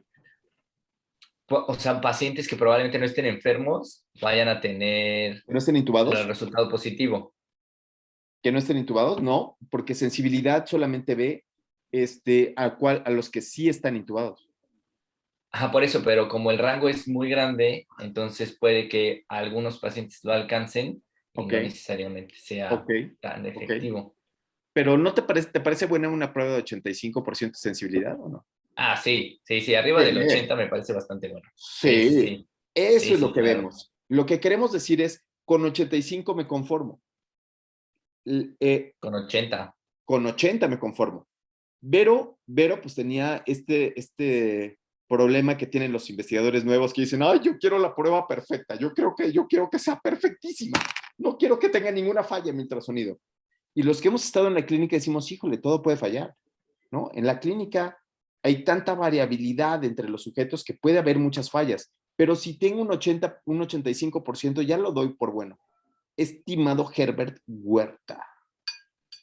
o sea, pacientes que probablemente no estén enfermos vayan a tener ¿No estén intubados? el resultado positivo. ¿Que no estén intubados? No, porque sensibilidad solamente ve a los que sí están intubados. Ajá, por eso, pero como el rango es muy grande, entonces puede que algunos pacientes lo alcancen y no necesariamente sea tan efectivo. Pero ¿no te parece buena una prueba de 85% de sensibilidad o no? Ah, sí, arriba del 80 me parece bastante bueno. Sí. Eso es lo que vemos. Lo que queremos decir es, con 85 me conformo. Con 80. Con 80 me conformo. Vero pues tenía este problema que tienen los investigadores nuevos que dicen, ay, yo quiero la prueba perfecta, yo quiero que sea perfectísima, no quiero que tenga ninguna falla en mi ultrasonido. Y los que hemos estado en la clínica decimos, híjole, todo puede fallar, ¿no? En la clínica hay tanta variabilidad entre los sujetos que puede haber muchas fallas, pero si tengo un 85% ya lo doy por bueno. Estimado Herbert Huerta.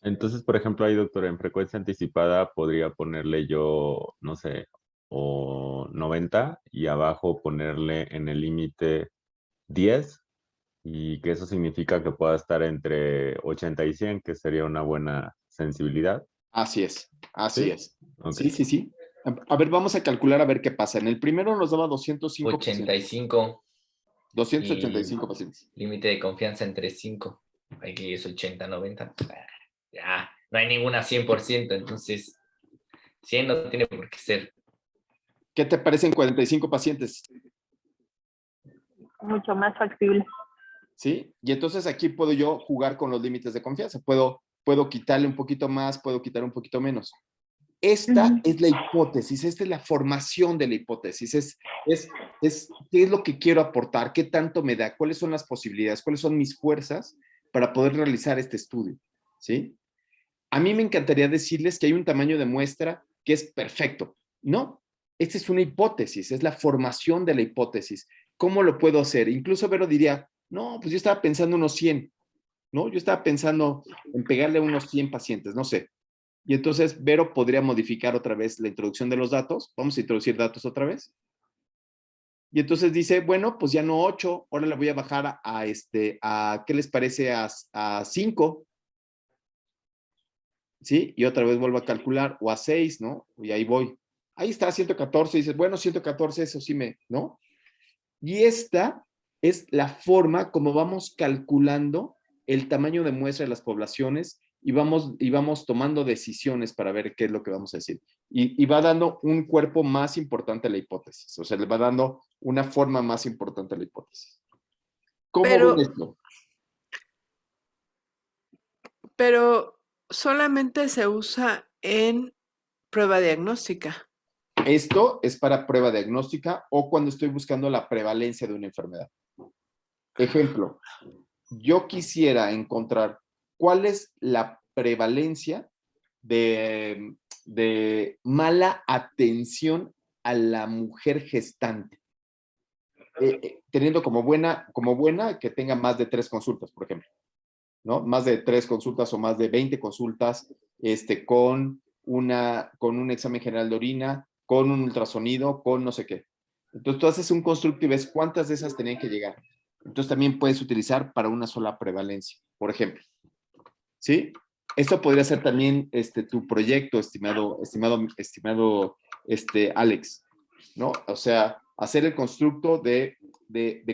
Entonces, por ejemplo, ahí, doctor, en frecuencia anticipada podría ponerle yo, no sé, o 90 y abajo ponerle en el límite 10 y que eso significa que pueda estar entre 80 y 100, que sería una buena sensibilidad. Así es. Okay. Sí. A ver, vamos a calcular a ver qué pasa. En el primero nos daba 205 85. 285 pacientes. Límite de confianza entre 5. Aquí es 80, 90. Ya, no hay ninguna 100%, entonces 100 no tiene por qué ser. ¿Qué te parecen 45 pacientes? Mucho más factible. ¿Sí? Y entonces aquí puedo yo jugar con los límites de confianza. Puedo quitarle un poquito más, puedo quitar un poquito menos. Esta es la hipótesis, esta es la formación de la hipótesis. ¿Qué es lo que quiero aportar? ¿Qué tanto me da? ¿Cuáles son las posibilidades? ¿Cuáles son mis fuerzas para poder realizar este estudio? ¿Sí? A mí me encantaría decirles que hay un tamaño de muestra que es perfecto. No, esta es una hipótesis, es la formación de la hipótesis. ¿Cómo lo puedo hacer? Incluso Vero diría, no, pues yo estaba pensando unos 100, ¿no? Yo estaba pensando en pegarle a unos 100 pacientes, no sé. Y entonces Vero podría modificar otra vez la introducción de los datos. Vamos a introducir datos otra vez. Y entonces dice, bueno, pues ya no 8, ahora la voy a bajar a ¿qué les parece? A 5. ¿Sí? Y otra vez vuelvo a calcular, o a 6, ¿no? Y ahí voy. Ahí está, 114, y dices, bueno, 114, eso sí ¿no? Y esta es la forma como vamos calculando el tamaño de muestra de las poblaciones y vamos tomando decisiones para ver qué es lo que vamos a decir. Y va dando un cuerpo más importante a la hipótesis, o sea, le va dando una forma más importante a la hipótesis. ¿Cómo ven esto? Pero solamente se usa en prueba diagnóstica. Esto es para prueba diagnóstica o cuando estoy buscando la prevalencia de una enfermedad. Ejemplo, yo quisiera encontrar cuál es la prevalencia de mala atención a la mujer gestante, teniendo como buena que tenga más de 3 consultas, por ejemplo, ¿no? Más de 3 consultas o más de 20 consultas con un examen general de orina, con un ultrasonido, con no sé qué. Entonces tú haces un constructo y ves cuántas de esas tenían que llegar. Entonces también puedes utilizar para una sola prevalencia, por ejemplo. ¿Sí? Esto podría ser también tu proyecto, estimado Alex, ¿no? O sea, hacer el constructo de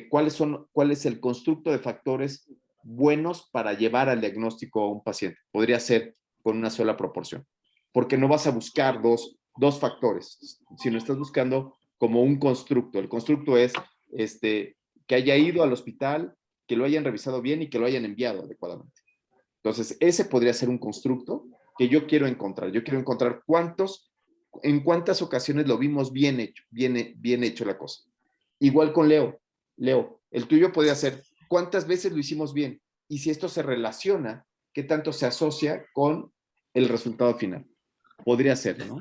cuál es el constructo de factores buenos para llevar al diagnóstico a un paciente. Podría ser con una sola proporción, porque no vas a buscar dos factores, sino estás buscando como un constructo. El constructo es que haya ido al hospital, que lo hayan revisado bien y que lo hayan enviado adecuadamente. Entonces, ese podría ser un constructo que yo quiero encontrar. Yo quiero encontrar en cuántas ocasiones lo vimos bien hecho la cosa. Igual con Leo. Leo, el tuyo podría ser cuántas veces lo hicimos bien y si esto se relaciona, qué tanto se asocia con el resultado final. Podría ser, ¿no?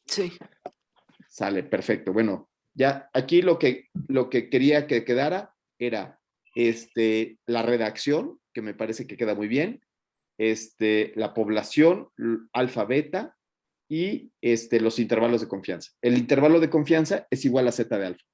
Sí. Sale, perfecto. Bueno, ya aquí lo que quería que quedara era la redacción, que me parece que queda muy bien, la población, alfa, beta, y los intervalos de confianza. El intervalo de confianza es igual a Z de alfa.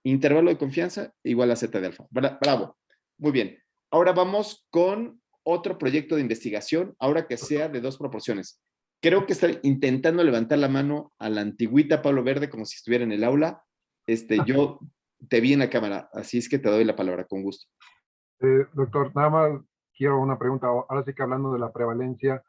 Intervalo de confianza igual a Z de alfa. Bravo. Muy bien. Ahora vamos con otro proyecto de investigación, ahora que sea de 2 proporciones. Creo que está intentando levantar la mano a la antigüita Pablo Verde como si estuviera en el aula. Yo te vi en la cámara, así es que te doy la palabra, con gusto. Doctor, nada más quiero una pregunta. Ahora sí que hablando de la prevalencia,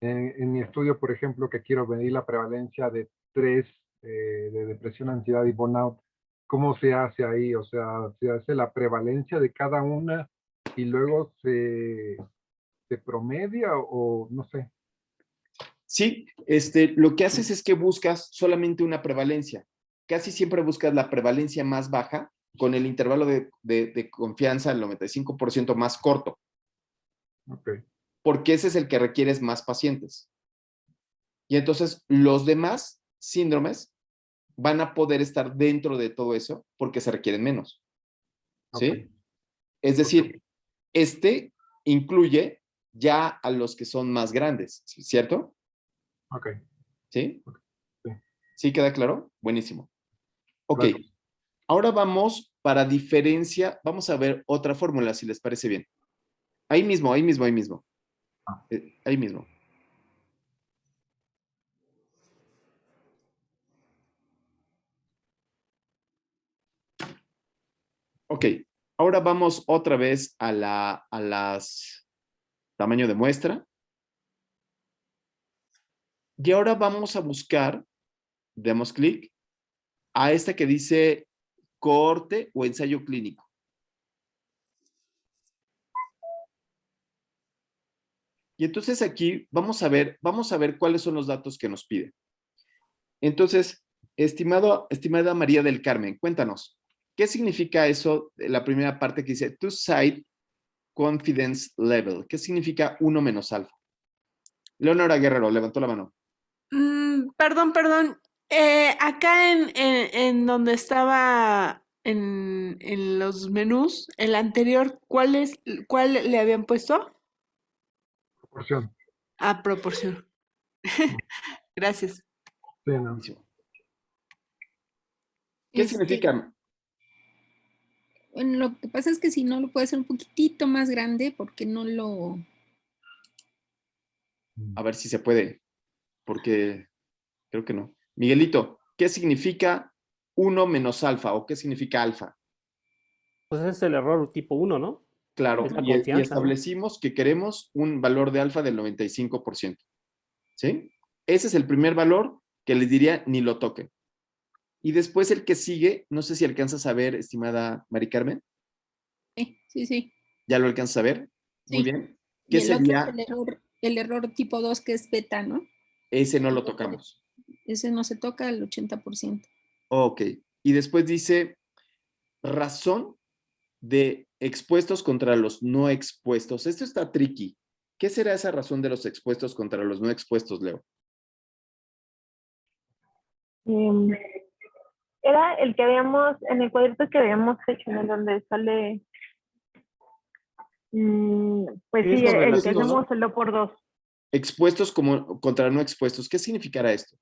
en mi estudio, por ejemplo, que quiero medir la prevalencia de 3 de depresión, ansiedad y burnout, ¿cómo se hace ahí? O sea, ¿se hace la prevalencia de cada una y luego se promedia o no sé? Sí, lo que haces es que buscas solamente una prevalencia. Casi siempre buscas la prevalencia más baja con el intervalo de confianza del 95% más corto. Ok. Porque ese es el que requieres más pacientes. Y entonces los demás síndromes van a poder estar dentro de todo eso porque se requieren menos. ¿Sí? Okay. Es decir, incluye ya a los que son más grandes, ¿cierto? Ok. ¿Sí? Sí. ¿Sí queda claro? Buenísimo. Ok. Claro. Ahora vamos para diferencia. Vamos a ver otra fórmula, si les parece bien. Ahí mismo. Ahí mismo. Ok. Ahora vamos otra vez a las tamaño de muestra. Y ahora vamos a buscar, demos clic, a esta que dice cohorte o ensayo clínico. Y entonces aquí vamos a ver cuáles son los datos que nos pide. Entonces, estimada María del Carmen, cuéntanos, ¿qué significa eso, la primera parte que dice two-side confidence level? ¿Qué significa 1 menos alfa? Leonora Guerrero, levantó la mano. Perdón. Acá en donde estaba en los menús, el anterior, ¿cuál le habían puesto? Proporción. Ah, proporción. Gracias. Sí, no. ¿Qué significa? Bueno, lo que pasa es que si no lo puede hacer un poquitito más grande porque no lo... A ver si se puede, porque creo que no. Miguelito, ¿qué significa 1 menos alfa o qué significa alfa? Pues ese es el error tipo 1, ¿no? Claro, Es la y confianza, establecimos que queremos un valor de alfa del 95%. ¿Sí? Ese es el primer valor que les diría ni lo toquen. Y después el que sigue, no sé si alcanzas a ver, estimada Mari Carmen. Sí. ¿Ya lo alcanzas a ver? Sí. Muy bien. Y ¿Qué el otro sería? es el error tipo 2, que es beta, ¿no? Ese no lo tocamos. Ese no se toca al 80%. Ok. Y después dice razón de expuestos contra los no expuestos. Esto está tricky. ¿Qué será esa razón de los expuestos contra los no expuestos, Leo? Era el que habíamos, en el cuadrito que habíamos hecho, ¿no? Donde sale, pues sí, el que hacemos el 2 por 2. Expuestos como contra no expuestos. ¿Qué significará esto?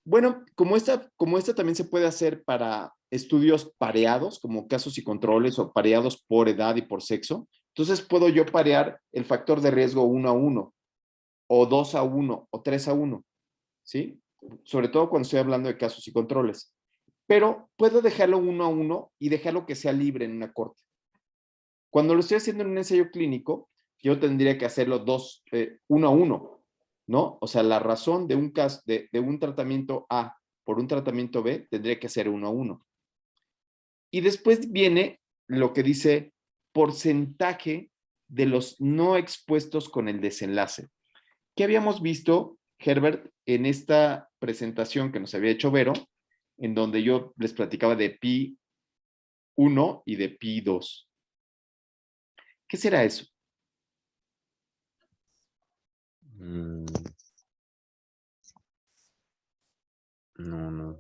Bueno, como esta también se puede hacer para estudios pareados, como casos y controles, o pareados por edad y por sexo, Entonces puedo yo parear el factor de riesgo 1-1, o 2-1, o 3-1, ¿sí? Sobre todo cuando estoy hablando de casos y controles. Pero puedo dejarlo 1-1 y dejarlo que sea libre en una corte. Cuando lo estoy haciendo en un ensayo clínico, yo tendría que hacerlo 1-1, ¿no? O sea, la razón de un caso, de un tratamiento A por un tratamiento B tendría que ser 1-1. Y después viene lo que dice porcentaje de los no expuestos con el desenlace. ¿Qué habíamos visto, Herbert, en esta presentación que nos había hecho Vero, en donde yo les platicaba de pi 1 y de pi 2? ¿Qué será eso?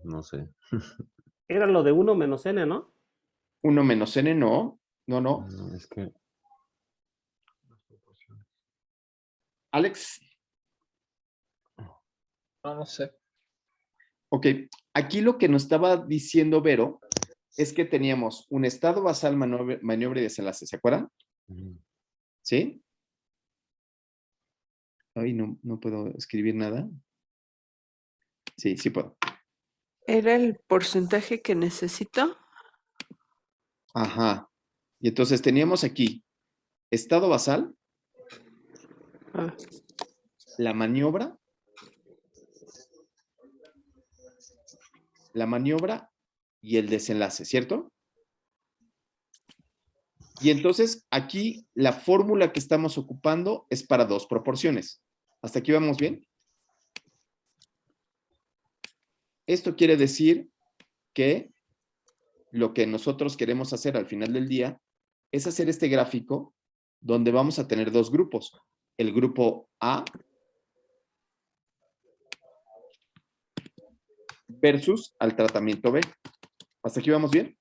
No sé. Era lo de 1 menos n, ¿no? 1 menos n, no. No. No, es que Alex. No sé. Ok, aquí lo que nos estaba diciendo Vero es que teníamos un estado basal, maniobra y desenlace, ¿se acuerdan? ¿Sí? Ay, no puedo escribir nada. Sí puedo. ¿Era el porcentaje que necesito? Ajá. Y entonces teníamos aquí estado basal, Ah, la maniobra y el desenlace, ¿cierto? Y entonces aquí la fórmula que estamos ocupando es para dos proporciones. ¿Hasta aquí vamos bien? Esto quiere decir que lo que nosotros queremos hacer al final del día es hacer este gráfico donde vamos a tener dos grupos. El grupo A versus al tratamiento B. ¿Hasta aquí vamos bien?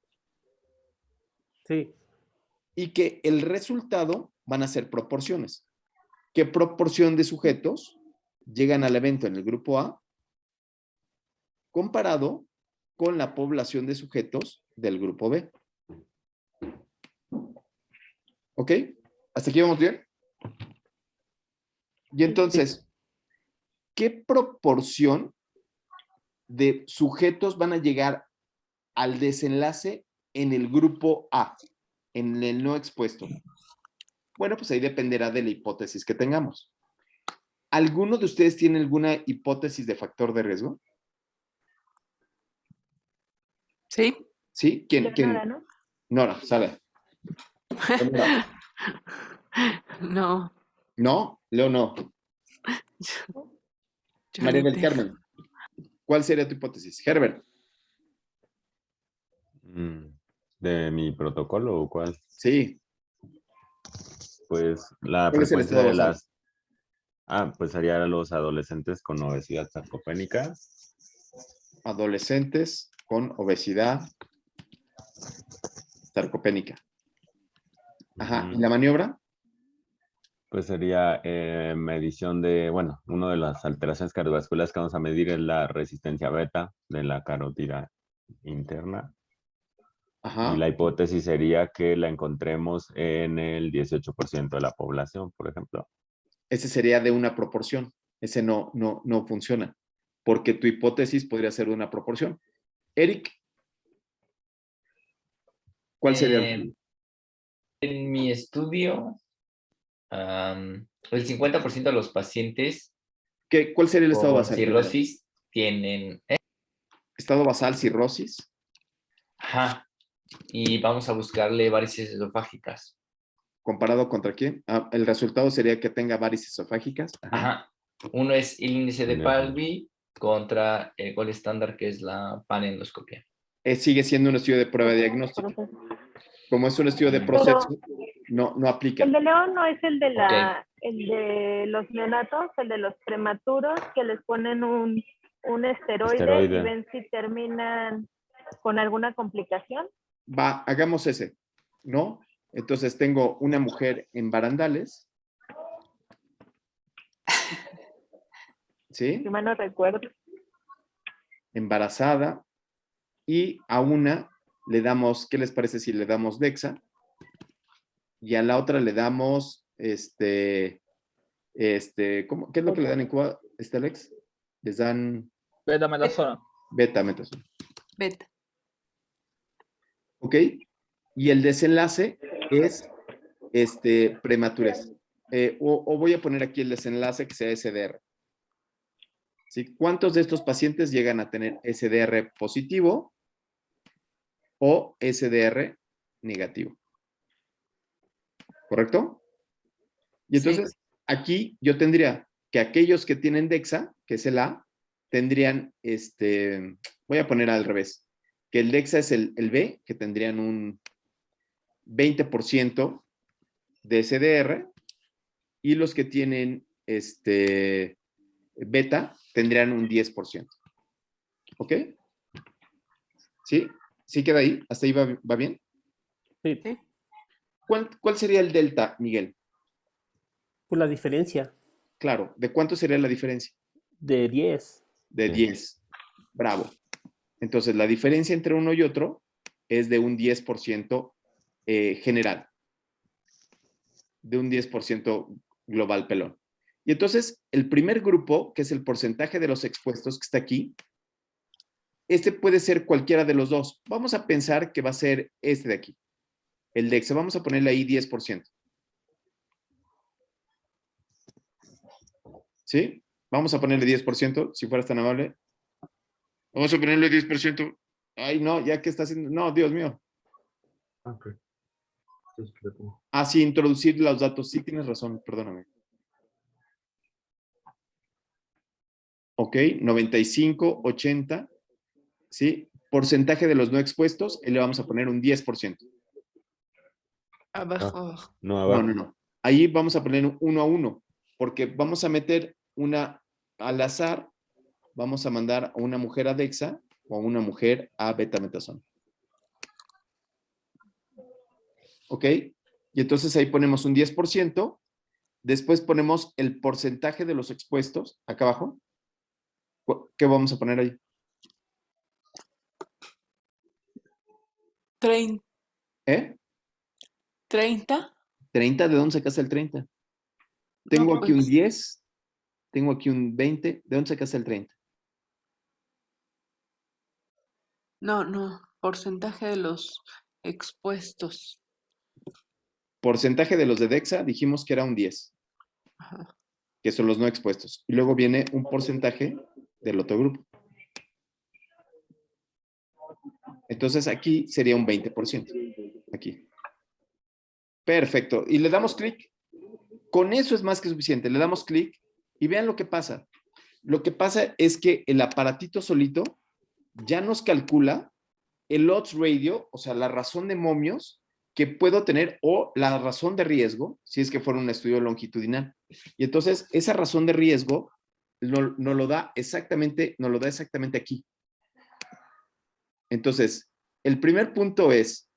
Sí. Y que el resultado van a ser proporciones. ¿Qué proporción de sujetos llegan al evento en el grupo A comparado con la población de sujetos del grupo B? ¿Ok? ¿Hasta aquí vamos bien? Y entonces, ¿qué proporción de sujetos van a llegar al desenlace en el grupo A, en el no expuesto? Bueno, pues ahí dependerá de la hipótesis que tengamos. ¿Alguno de ustedes tiene alguna hipótesis de factor de riesgo? ¿Sí? ¿Sí? ¿Quién? Leonora, ¿no? Nora, sale. Nora. No, ¿No? Leo no. yo María no del tengo. Carmen, ¿cuál sería tu hipótesis? Herbert. ¿De mi protocolo o cuál? Sí. Pues la ¿Cuál es el frecuencia estado de basal? pues sería los adolescentes con obesidad sarcopénica. Adolescentes con obesidad sarcopénica. Ajá. ¿Y la maniobra? Pues sería medición de, bueno, una de las alteraciones cardiovasculares que vamos a medir es la resistencia beta de la carótida interna. Ajá. Y la hipótesis sería que la encontremos en el 18% de la población, por ejemplo. Ese sería de una proporción. Ese no funciona. Porque tu hipótesis podría ser de una proporción. Eric, ¿cuál sería el tuyo? En mi estudio, el 50% de los pacientes ¿Cuál sería el estado con basal? cirrosis tienen... Estado basal, cirrosis. Ajá. Y vamos a buscarle varices esofágicas. ¿Comparado contra quién? El resultado sería que tenga varices esofágicas. Ajá. Uno es el índice de Palby contra el gol estándar, que es la panendoscopia. Sigue siendo un estudio de prueba diagnóstica. Como es un estudio de proceso, no aplica. El de León no es el de el de los neonatos, el de los prematuros, que les ponen un esteroide y ven si terminan con alguna complicación. Va, hagamos ese, ¿no? Entonces tengo una mujer en barandales. ¿Sí? Si mal no recuerdo. Embarazada. Y a una le damos, ¿qué les parece si le damos Dexa? y a la otra le damos, ¿qué es lo que le dan en Cuba, Alex? Les dan Betametasona. betametasona. Beta. ¿Ok? Y el desenlace es prematurez. O voy a poner aquí el desenlace que sea SDR. ¿Sí? ¿Cuántos de estos pacientes llegan a tener SDR positivo o SDR negativo? ¿Correcto? Y entonces, aquí yo tendría que aquellos que tienen DEXA, que es el A, tendrían, voy a poner al revés, que el DEXA es el B, que tendrían un 20% de SDR, y los que tienen beta tendrían un 10%. ¿Ok? ¿Sí? ¿Sí queda ahí? ¿Hasta ahí va bien? Sí. ¿Cuál sería el delta, Miguel? Pues la diferencia. Claro. ¿De cuánto sería la diferencia? De 10. De 10. Bravo. Entonces, la diferencia entre uno y otro es de un 10% general. De un 10% global pelón. Y entonces, el primer grupo, que es el porcentaje de los expuestos que está aquí, puede ser cualquiera de los dos. Vamos a pensar que va a ser este de aquí. El DEXA, vamos a ponerle ahí 10%. ¿Sí? Vamos a ponerle 10%, si fueras tan amable. Vamos a ponerle 10%. Ay, no, ya que está haciendo... No, Dios mío. Ok. Ah, sí, introducir los datos. Sí, tienes razón, perdóname. Ok, 95, 80. ¿Sí? Porcentaje de los no expuestos, le vamos a poner un 10%. Abajo, abajo. No, abajo. No. Ahí vamos a poner un 1 a 1, porque vamos a meter una al azar, vamos a mandar a una mujer a DEXA o a una mujer a betametasona. ¿Ok? Y entonces ahí ponemos un 10%, después ponemos el porcentaje de los expuestos, acá abajo. ¿Qué vamos a poner ahí? 30. ¿Eh? 30. ¿30? ¿De dónde sacaste el 30? Tengo No, aquí un pues, 10, tengo aquí un 20. ¿De dónde sacaste el 30? no. Porcentaje de los expuestos. Porcentaje de los de DEXA, dijimos que era un 10, Ajá. que son los no expuestos. Y luego viene un porcentaje del otro grupo. Entonces aquí sería un 20%. Aquí. Perfecto. Y le damos clic. Con eso es más que suficiente. Le damos clic y vean lo que pasa. Lo que pasa es que el aparatito solito ya nos calcula el odds ratio, o sea, la razón de momios que puedo tener o la razón de riesgo, si es que fuera un estudio longitudinal. Y entonces, esa razón de riesgo nos lo da exactamente aquí. Entonces, el primer punto es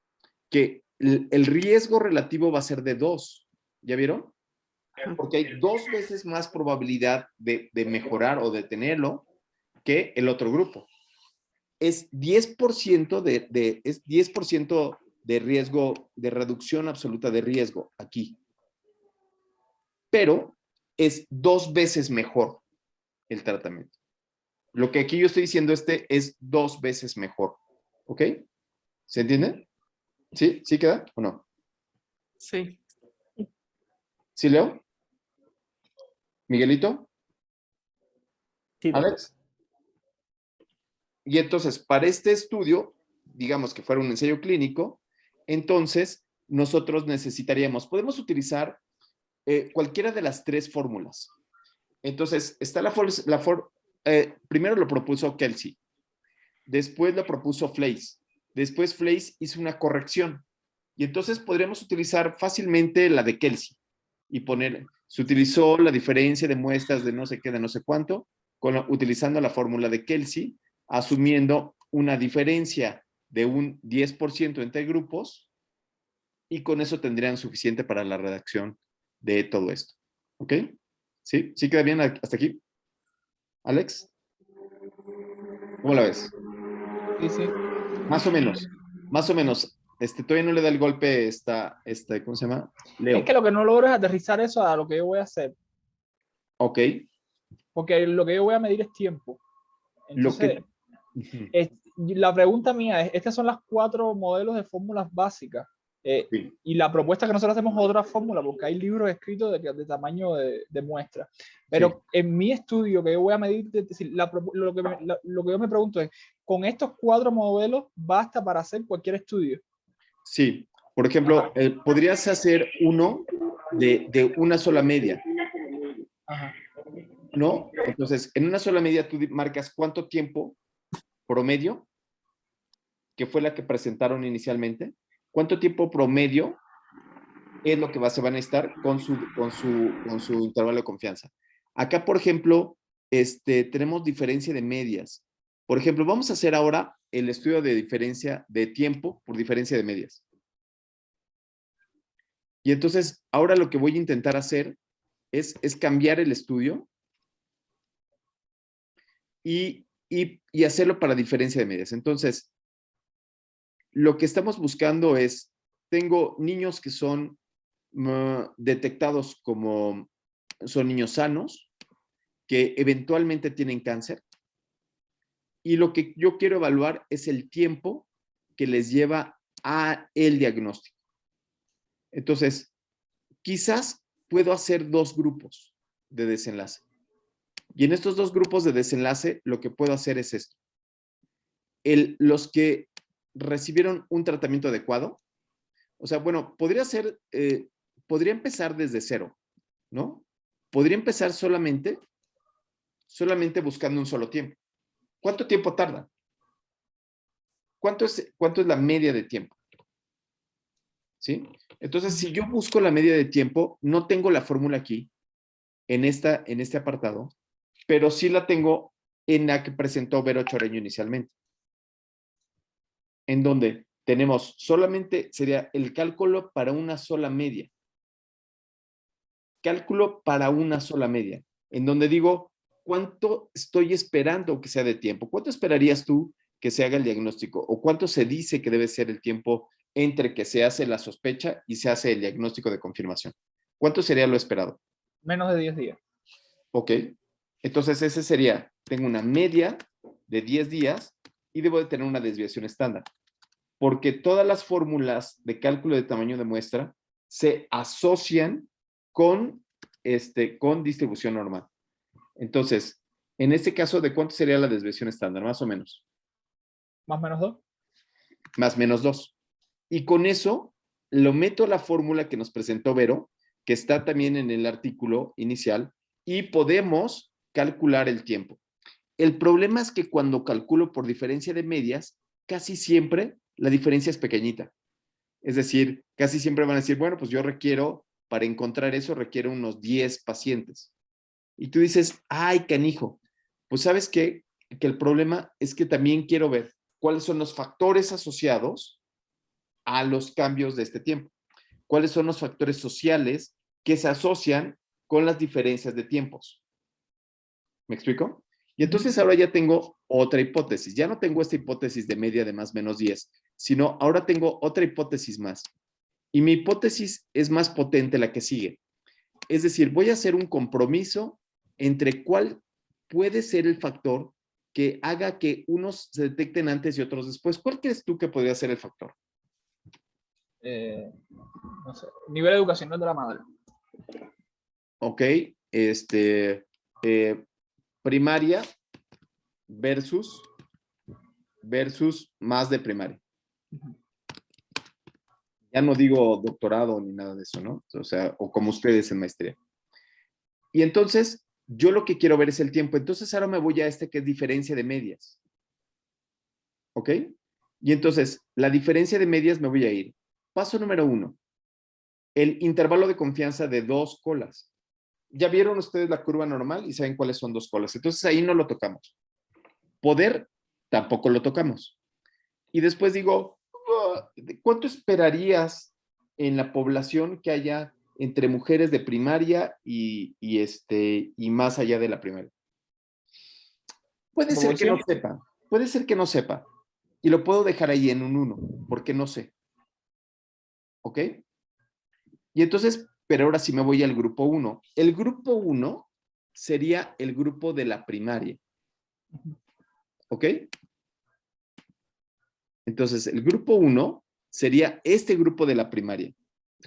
que el riesgo relativo va a ser de 2. ¿Ya vieron? Porque hay 2 veces más probabilidad de mejorar o de tenerlo que el otro grupo. Es 10% es 10% de riesgo, de reducción absoluta de riesgo aquí. Pero es 2 veces mejor el tratamiento. Lo que aquí yo estoy diciendo es 2 veces mejor. ¿Ok? ¿Se entiende? ¿Sí? ¿Sí queda o no? Sí. ¿Sí, Leo? ¿Miguelito? Sí, ¿Alex? Y entonces, para este estudio, digamos que fuera un ensayo clínico, entonces nosotros podemos utilizar cualquiera de las 3 fórmulas. Entonces, está primero lo propuso Kelsey, después lo propuso Fleiss, después Fleiss hizo una corrección, y entonces podríamos utilizar fácilmente la de Kelsey, y se utilizó la diferencia de muestras de no sé qué, de no sé cuánto, utilizando la fórmula de Kelsey, asumiendo una diferencia de un 10% entre grupos, y con eso tendrían suficiente para la redacción de todo esto. ¿Ok? ¿Sí? ¿Sí queda bien hasta aquí? ¿Alex? ¿Cómo la ves? Sí. Más o menos. todavía no le da el golpe ¿cómo se llama? Leo. Es que lo que no logro es aterrizar eso a lo que yo voy a hacer. Ok. Porque lo que yo voy a medir es tiempo. Entonces, Ujú. la pregunta mía es, estas son las 4 modelos de fórmulas básicas. Sí. Y la propuesta que nosotros hacemos es otra fórmula, porque hay libros escritos de tamaño de muestra. Pero Sí. en mi estudio que yo voy a medir, es decir, lo que yo me pregunto es, ¿con estos 4 modelos basta para hacer cualquier estudio? Sí. Por ejemplo, podrías hacer uno de una sola media, Ajá. ¿no? Entonces, en una sola media tú marcas cuánto tiempo promedio, que fue la que presentaron inicialmente, cuánto tiempo promedio es lo que se van a necesitar con su intervalo de confianza. Acá, por ejemplo, tenemos diferencia de medias. Por ejemplo, vamos a hacer ahora el estudio de diferencia de tiempo por diferencia de medias. Y entonces, ahora lo que voy a intentar hacer es cambiar el estudio y hacerlo para diferencia de medias. Entonces, lo que estamos buscando es, tengo niños que son detectados como son niños sanos, que eventualmente tienen cáncer, y lo que yo quiero evaluar es el tiempo que les lleva a el diagnóstico. Entonces, quizás puedo hacer 2 grupos de desenlace. Y en estos 2 grupos de desenlace, lo que puedo hacer es esto. Los que recibieron un tratamiento adecuado, o sea, bueno, podría empezar desde cero, ¿no? Podría empezar solamente buscando un solo tiempo. ¿Cuánto tiempo tarda? ¿Cuánto es la media de tiempo? ¿Sí? Entonces, si yo busco la media de tiempo, no tengo la fórmula aquí, en este apartado, pero sí la tengo en la que presentó Vero Choreño inicialmente. En donde tenemos solamente, sería el cálculo para una sola media. Cálculo para una sola media. En donde digo, ¿cuánto estoy esperando que sea de tiempo? ¿Cuánto esperarías tú que se haga el diagnóstico? ¿O cuánto se dice que debe ser el tiempo entre que se hace la sospecha y se hace el diagnóstico de confirmación? ¿Cuánto sería lo esperado? Menos de 10 días. Ok. Entonces ese sería, tengo una media de 10 días y debo de tener una desviación estándar. Porque todas las fórmulas de cálculo de tamaño de muestra se asocian con distribución normal. Entonces, en este caso, ¿de cuánto sería la desviación estándar? Más o menos. Más o menos 2. Más o menos 2. Y con eso lo meto a la fórmula que nos presentó Vero, que está también en el artículo inicial, y podemos calcular el tiempo. El problema es que cuando calculo por diferencia de medias, casi siempre la diferencia es pequeñita. Es decir, casi siempre van a decir, bueno, pues yo para encontrar eso, requiero unos 10 pacientes. Y tú dices, ay, canijo, pues ¿sabes qué? Que el problema es que también quiero ver cuáles son los factores asociados a los cambios de este tiempo. ¿Cuáles son los factores sociales que se asocian con las diferencias de tiempos? ¿Me explico? Y entonces ahora ya tengo otra hipótesis. Ya no tengo esta hipótesis de media de más o menos 10, sino ahora tengo otra hipótesis más. Y mi hipótesis es más potente la que sigue. Es decir, voy a hacer un compromiso entre cuál puede ser el factor que haga que unos se detecten antes y otros después. ¿Cuál crees tú que podría ser el factor? No sé, nivel educacional de la madre. Ok, primaria versus más de primaria. Ya no digo doctorado ni nada de eso, ¿no? O sea, o como ustedes en maestría. Y entonces, yo lo que quiero ver es el tiempo. Entonces, ahora me voy a que es diferencia de medias. ¿Ok? Y entonces, la diferencia de medias me voy a ir. Paso número 1. El intervalo de confianza de 2 colas. Ya vieron ustedes la curva normal y saben cuáles son 2 colas. Entonces, ahí no lo tocamos. Poder, tampoco lo tocamos. Y después digo, ¿cuánto esperarías en la población que haya entre mujeres de primaria y más allá de la primaria? Puede ser que no sepa, y lo puedo dejar ahí en un 1, porque no sé. ¿Ok? Y entonces, pero ahora sí me voy al grupo 1. El grupo 1 sería el grupo de la primaria. ¿Ok? Entonces, el grupo 1 sería este grupo de la primaria.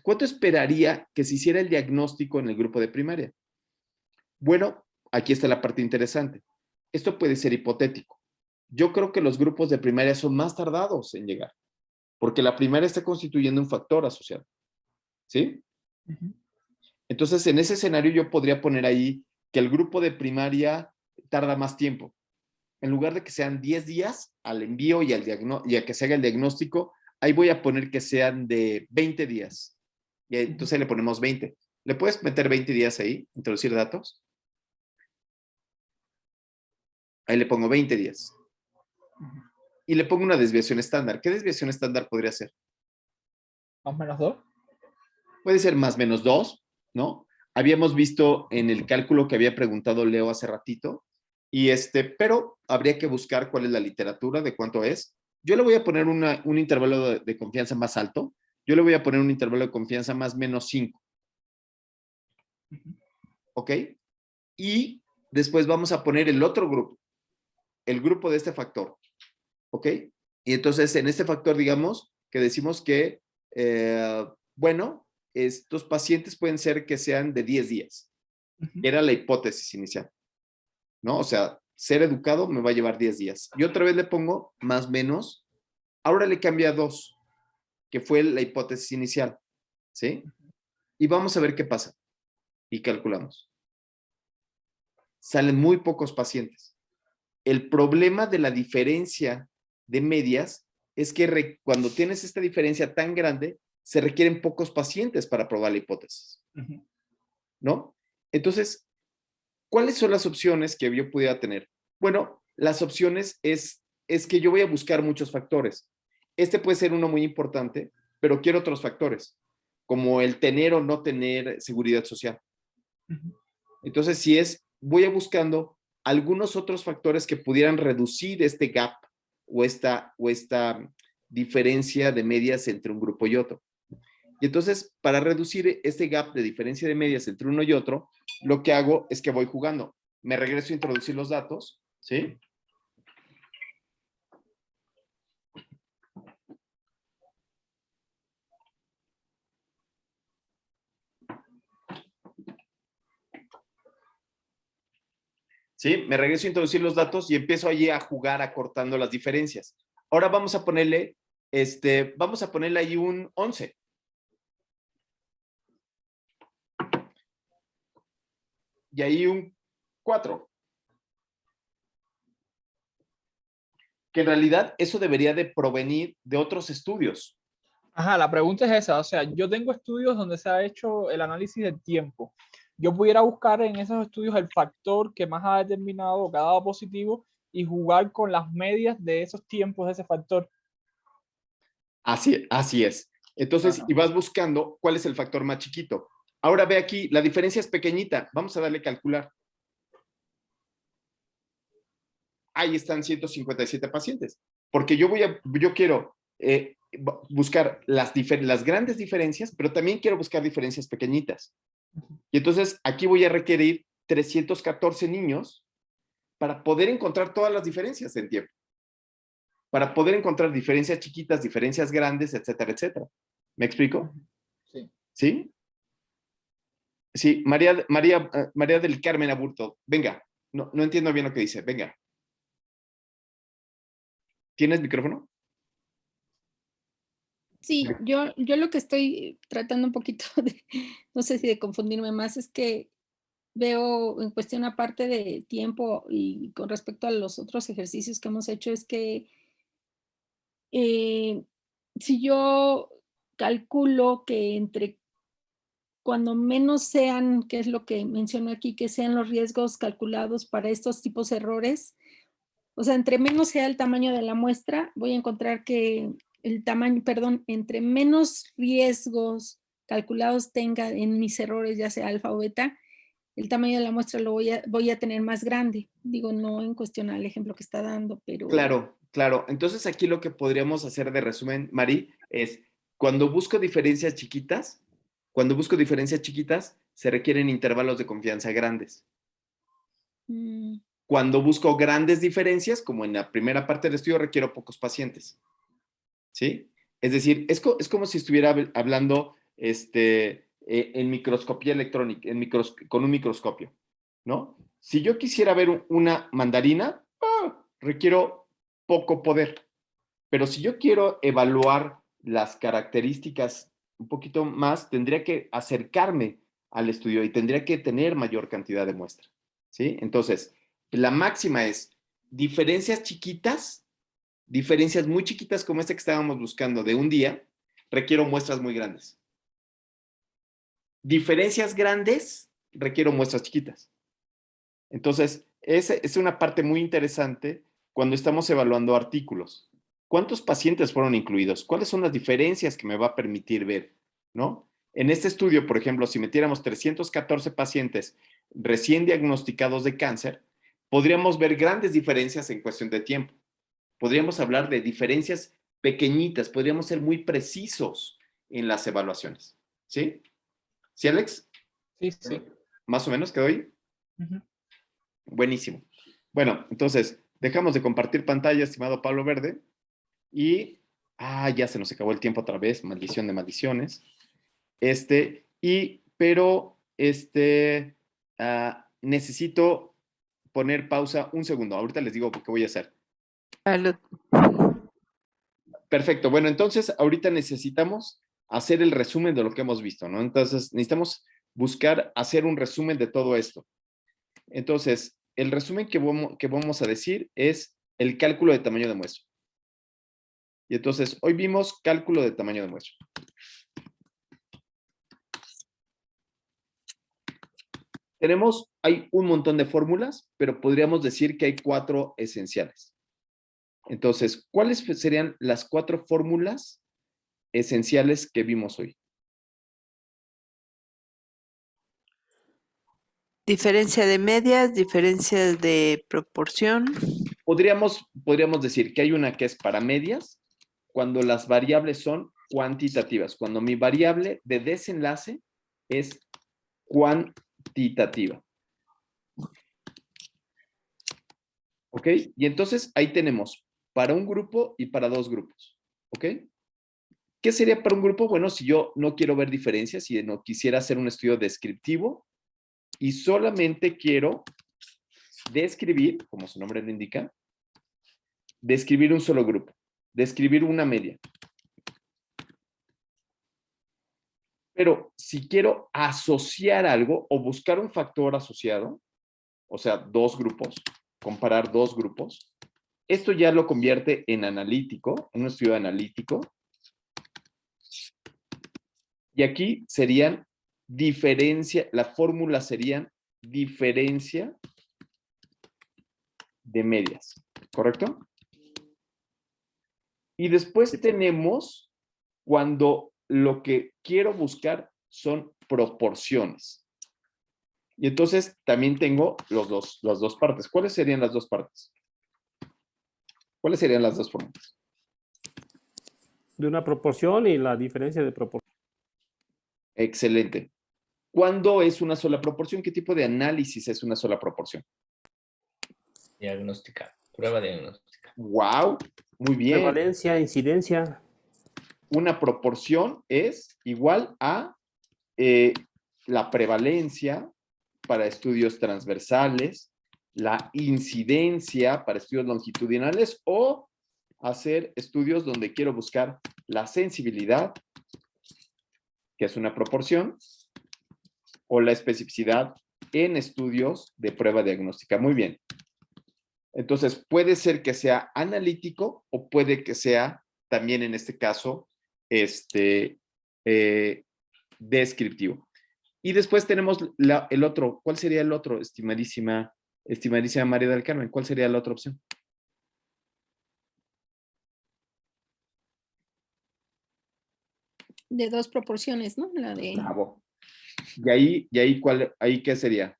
¿Cuánto esperaría que se hiciera el diagnóstico en el grupo de primaria? Bueno, aquí está la parte interesante. Esto puede ser hipotético. Yo creo que los grupos de primaria son más tardados en llegar, porque la primaria está constituyendo un factor asociado. ¿Sí? Entonces, en ese escenario yo podría poner ahí que el grupo de primaria tarda más tiempo. En lugar de que sean 10 días al envío y a que se haga el diagnóstico, ahí voy a poner que sean de 20 días. Y entonces ahí le ponemos 20. ¿Le puedes meter 20 días ahí, introducir datos? Ahí le pongo 20 días. Y le pongo una desviación estándar. ¿Qué desviación estándar podría ser? Más o menos 2. Puede ser más o menos 2, ¿no? Habíamos visto en el cálculo que había preguntado Leo hace ratito, pero habría que buscar cuál es la literatura, de cuánto es. Yo le voy a poner un intervalo de confianza más alto. Yo le voy a poner un intervalo de confianza más menos 5. ¿Ok? Y después vamos a poner el otro grupo, el grupo de este factor. ¿Ok? Y entonces en este factor, digamos, que decimos que, bueno, estos pacientes pueden ser que sean de 10 días. Era la hipótesis inicial, ¿no? O sea, ser educado me va a llevar 10 días. Y otra vez le pongo más menos. Ahora le cambia a 2, que fue la hipótesis inicial, ¿sí? Y vamos a ver qué pasa. Y calculamos. Salen muy pocos pacientes. El problema de la diferencia de medias es que cuando tienes esta diferencia tan grande, se requieren pocos pacientes para probar la hipótesis, ¿no? Entonces, ¿cuáles son las opciones que yo pudiera tener? Bueno, las opciones es que yo voy a buscar muchos factores. Este puede ser uno muy importante, pero quiero otros factores, como el tener o no tener seguridad social. Entonces, voy a buscando algunos otros factores que pudieran reducir este gap o esta diferencia de medias entre un grupo y otro. Y entonces, para reducir este gap de diferencia de medias entre uno y otro, lo que hago es que voy jugando. Me regreso a introducir los datos, ¿sí? ¿Sí? Me regreso a introducir los datos y empiezo allí a jugar acortando las diferencias. Ahora vamos a ponerle ahí un 11. Y ahí un 4. Que en realidad eso debería de provenir de otros estudios. Ajá, la pregunta es esa. O sea, yo tengo estudios donde se ha hecho el análisis del tiempo. Yo pudiera buscar en esos estudios el factor que más ha determinado o que ha dado positivo y jugar con las medias de esos tiempos de ese factor. Así es. Entonces, y vas buscando cuál es el factor más chiquito. Ahora ve aquí, la diferencia es pequeñita. Vamos a darle a calcular. Ahí están 157 pacientes. Porque yo quiero buscar las grandes diferencias, pero también quiero buscar diferencias pequeñitas. Y entonces aquí voy a requerir 314 niños para poder encontrar todas las diferencias en tiempo. Para poder encontrar diferencias chiquitas, diferencias grandes, etcétera, etcétera. ¿Me explico? Sí. ¿Sí? Sí, María del Carmen Aburto, venga. No entiendo bien lo que dice, venga. ¿Tienes micrófono? Sí, yo lo que estoy tratando un poquito de, no sé si de confundirme más, es que veo en cuestión aparte de tiempo y con respecto a los otros ejercicios que hemos hecho, es que si yo calculo que entre cuando menos sean, que es lo que menciono aquí, que sean los riesgos calculados para estos tipos de errores, o sea, entre menos sea el tamaño de la muestra, voy a encontrar que entre menos riesgos calculados tenga en mis errores, ya sea alfa o beta, el tamaño de la muestra lo voy a tener más grande. Digo, no en cuestión al ejemplo que está dando, pero... Claro. Entonces aquí lo que podríamos hacer de resumen, Mari, es cuando busco diferencias chiquitas, se requieren intervalos de confianza grandes. Cuando busco grandes diferencias, como en la primera parte del estudio, requiero pocos pacientes. ¿Sí? Es decir, es como si estuviera hablando en microscopía electrónica, con un microscopio, ¿no? Si yo quisiera ver una mandarina, requiero poco poder. Pero si yo quiero evaluar las características un poquito más, tendría que acercarme al estudio y tendría que tener mayor cantidad de muestra, ¿sí? Entonces, la máxima es diferencias chiquitas, diferencias muy chiquitas como esta que estábamos buscando de un día, requiero muestras muy grandes. Diferencias grandes, requiero muestras chiquitas. Entonces, esa es una parte muy interesante cuando estamos evaluando artículos. ¿Cuántos pacientes fueron incluidos? ¿Cuáles son las diferencias que me va a permitir ver? ¿No? En este estudio, por ejemplo, si metiéramos 314 pacientes recién diagnosticados de cáncer, podríamos ver grandes diferencias en cuestión de tiempo. Podríamos hablar de diferencias pequeñitas, podríamos ser muy precisos en las evaluaciones. ¿Sí? ¿Sí, Alex? Sí, sí. ¿Más o menos quedó ahí? Buenísimo. Bueno, entonces, dejamos de compartir pantalla, estimado Pablo Verde. Y, ya se nos acabó el tiempo otra vez, maldición de maldiciones. Necesito poner pausa un segundo. Ahorita les digo qué voy a hacer. Salud. Perfecto. Bueno, entonces, ahorita necesitamos hacer el resumen de lo que hemos visto, ¿no? Entonces, necesitamos buscar hacer un resumen de todo esto. Entonces, el resumen que vamos a decir es el cálculo de tamaño de muestra. Y entonces, hoy vimos cálculo de tamaño de muestra. Hay un montón de fórmulas, pero podríamos decir que hay 4 esenciales. Entonces, ¿cuáles serían las 4 fórmulas esenciales que vimos hoy? Diferencia de medias, diferencia de proporción. Podríamos decir que hay una que es para medias, cuando las variables son cuantitativas, cuando mi variable de desenlace es cuantitativa. ¿Ok? Y entonces ahí tenemos para un grupo y para 2 grupos. ¿Ok? ¿Qué sería para un grupo? Bueno, si yo no quiero ver diferencias, si no quisiera hacer un estudio descriptivo y solamente quiero describir, como su nombre lo indica, describir un solo grupo, describir una media. Pero si quiero asociar algo o buscar un factor asociado, o sea, 2 grupos, comparar 2 grupos, esto ya lo convierte en analítico, en un estudio analítico. Y aquí serían diferencia, la fórmula serían diferencia de medias, ¿correcto? Y después tenemos cuando lo que quiero buscar son proporciones. Y entonces también tengo las dos partes. ¿Cuáles serían las 2 partes? ¿Cuáles serían las 2 fórmulas? De una proporción y la diferencia de proporción. Excelente. ¿Cuándo es una sola proporción? ¿Qué tipo de análisis es una sola proporción? Diagnóstica, prueba diagnóstica. ¡Wow! Muy bien. Prevalencia, incidencia. Una proporción es igual a la prevalencia para estudios transversales, la incidencia para estudios longitudinales o hacer estudios donde quiero buscar la sensibilidad, que es una proporción, o la especificidad en estudios de prueba diagnóstica. Muy bien. Entonces, puede ser que sea analítico o puede que sea también en este caso descriptivo. Y después tenemos el otro. ¿Cuál sería el otro, estimadísima María del Carmen? ¿Cuál sería la otra opción? De 2 proporciones, ¿no? La de... Bravo. ¿Y ahí qué sería?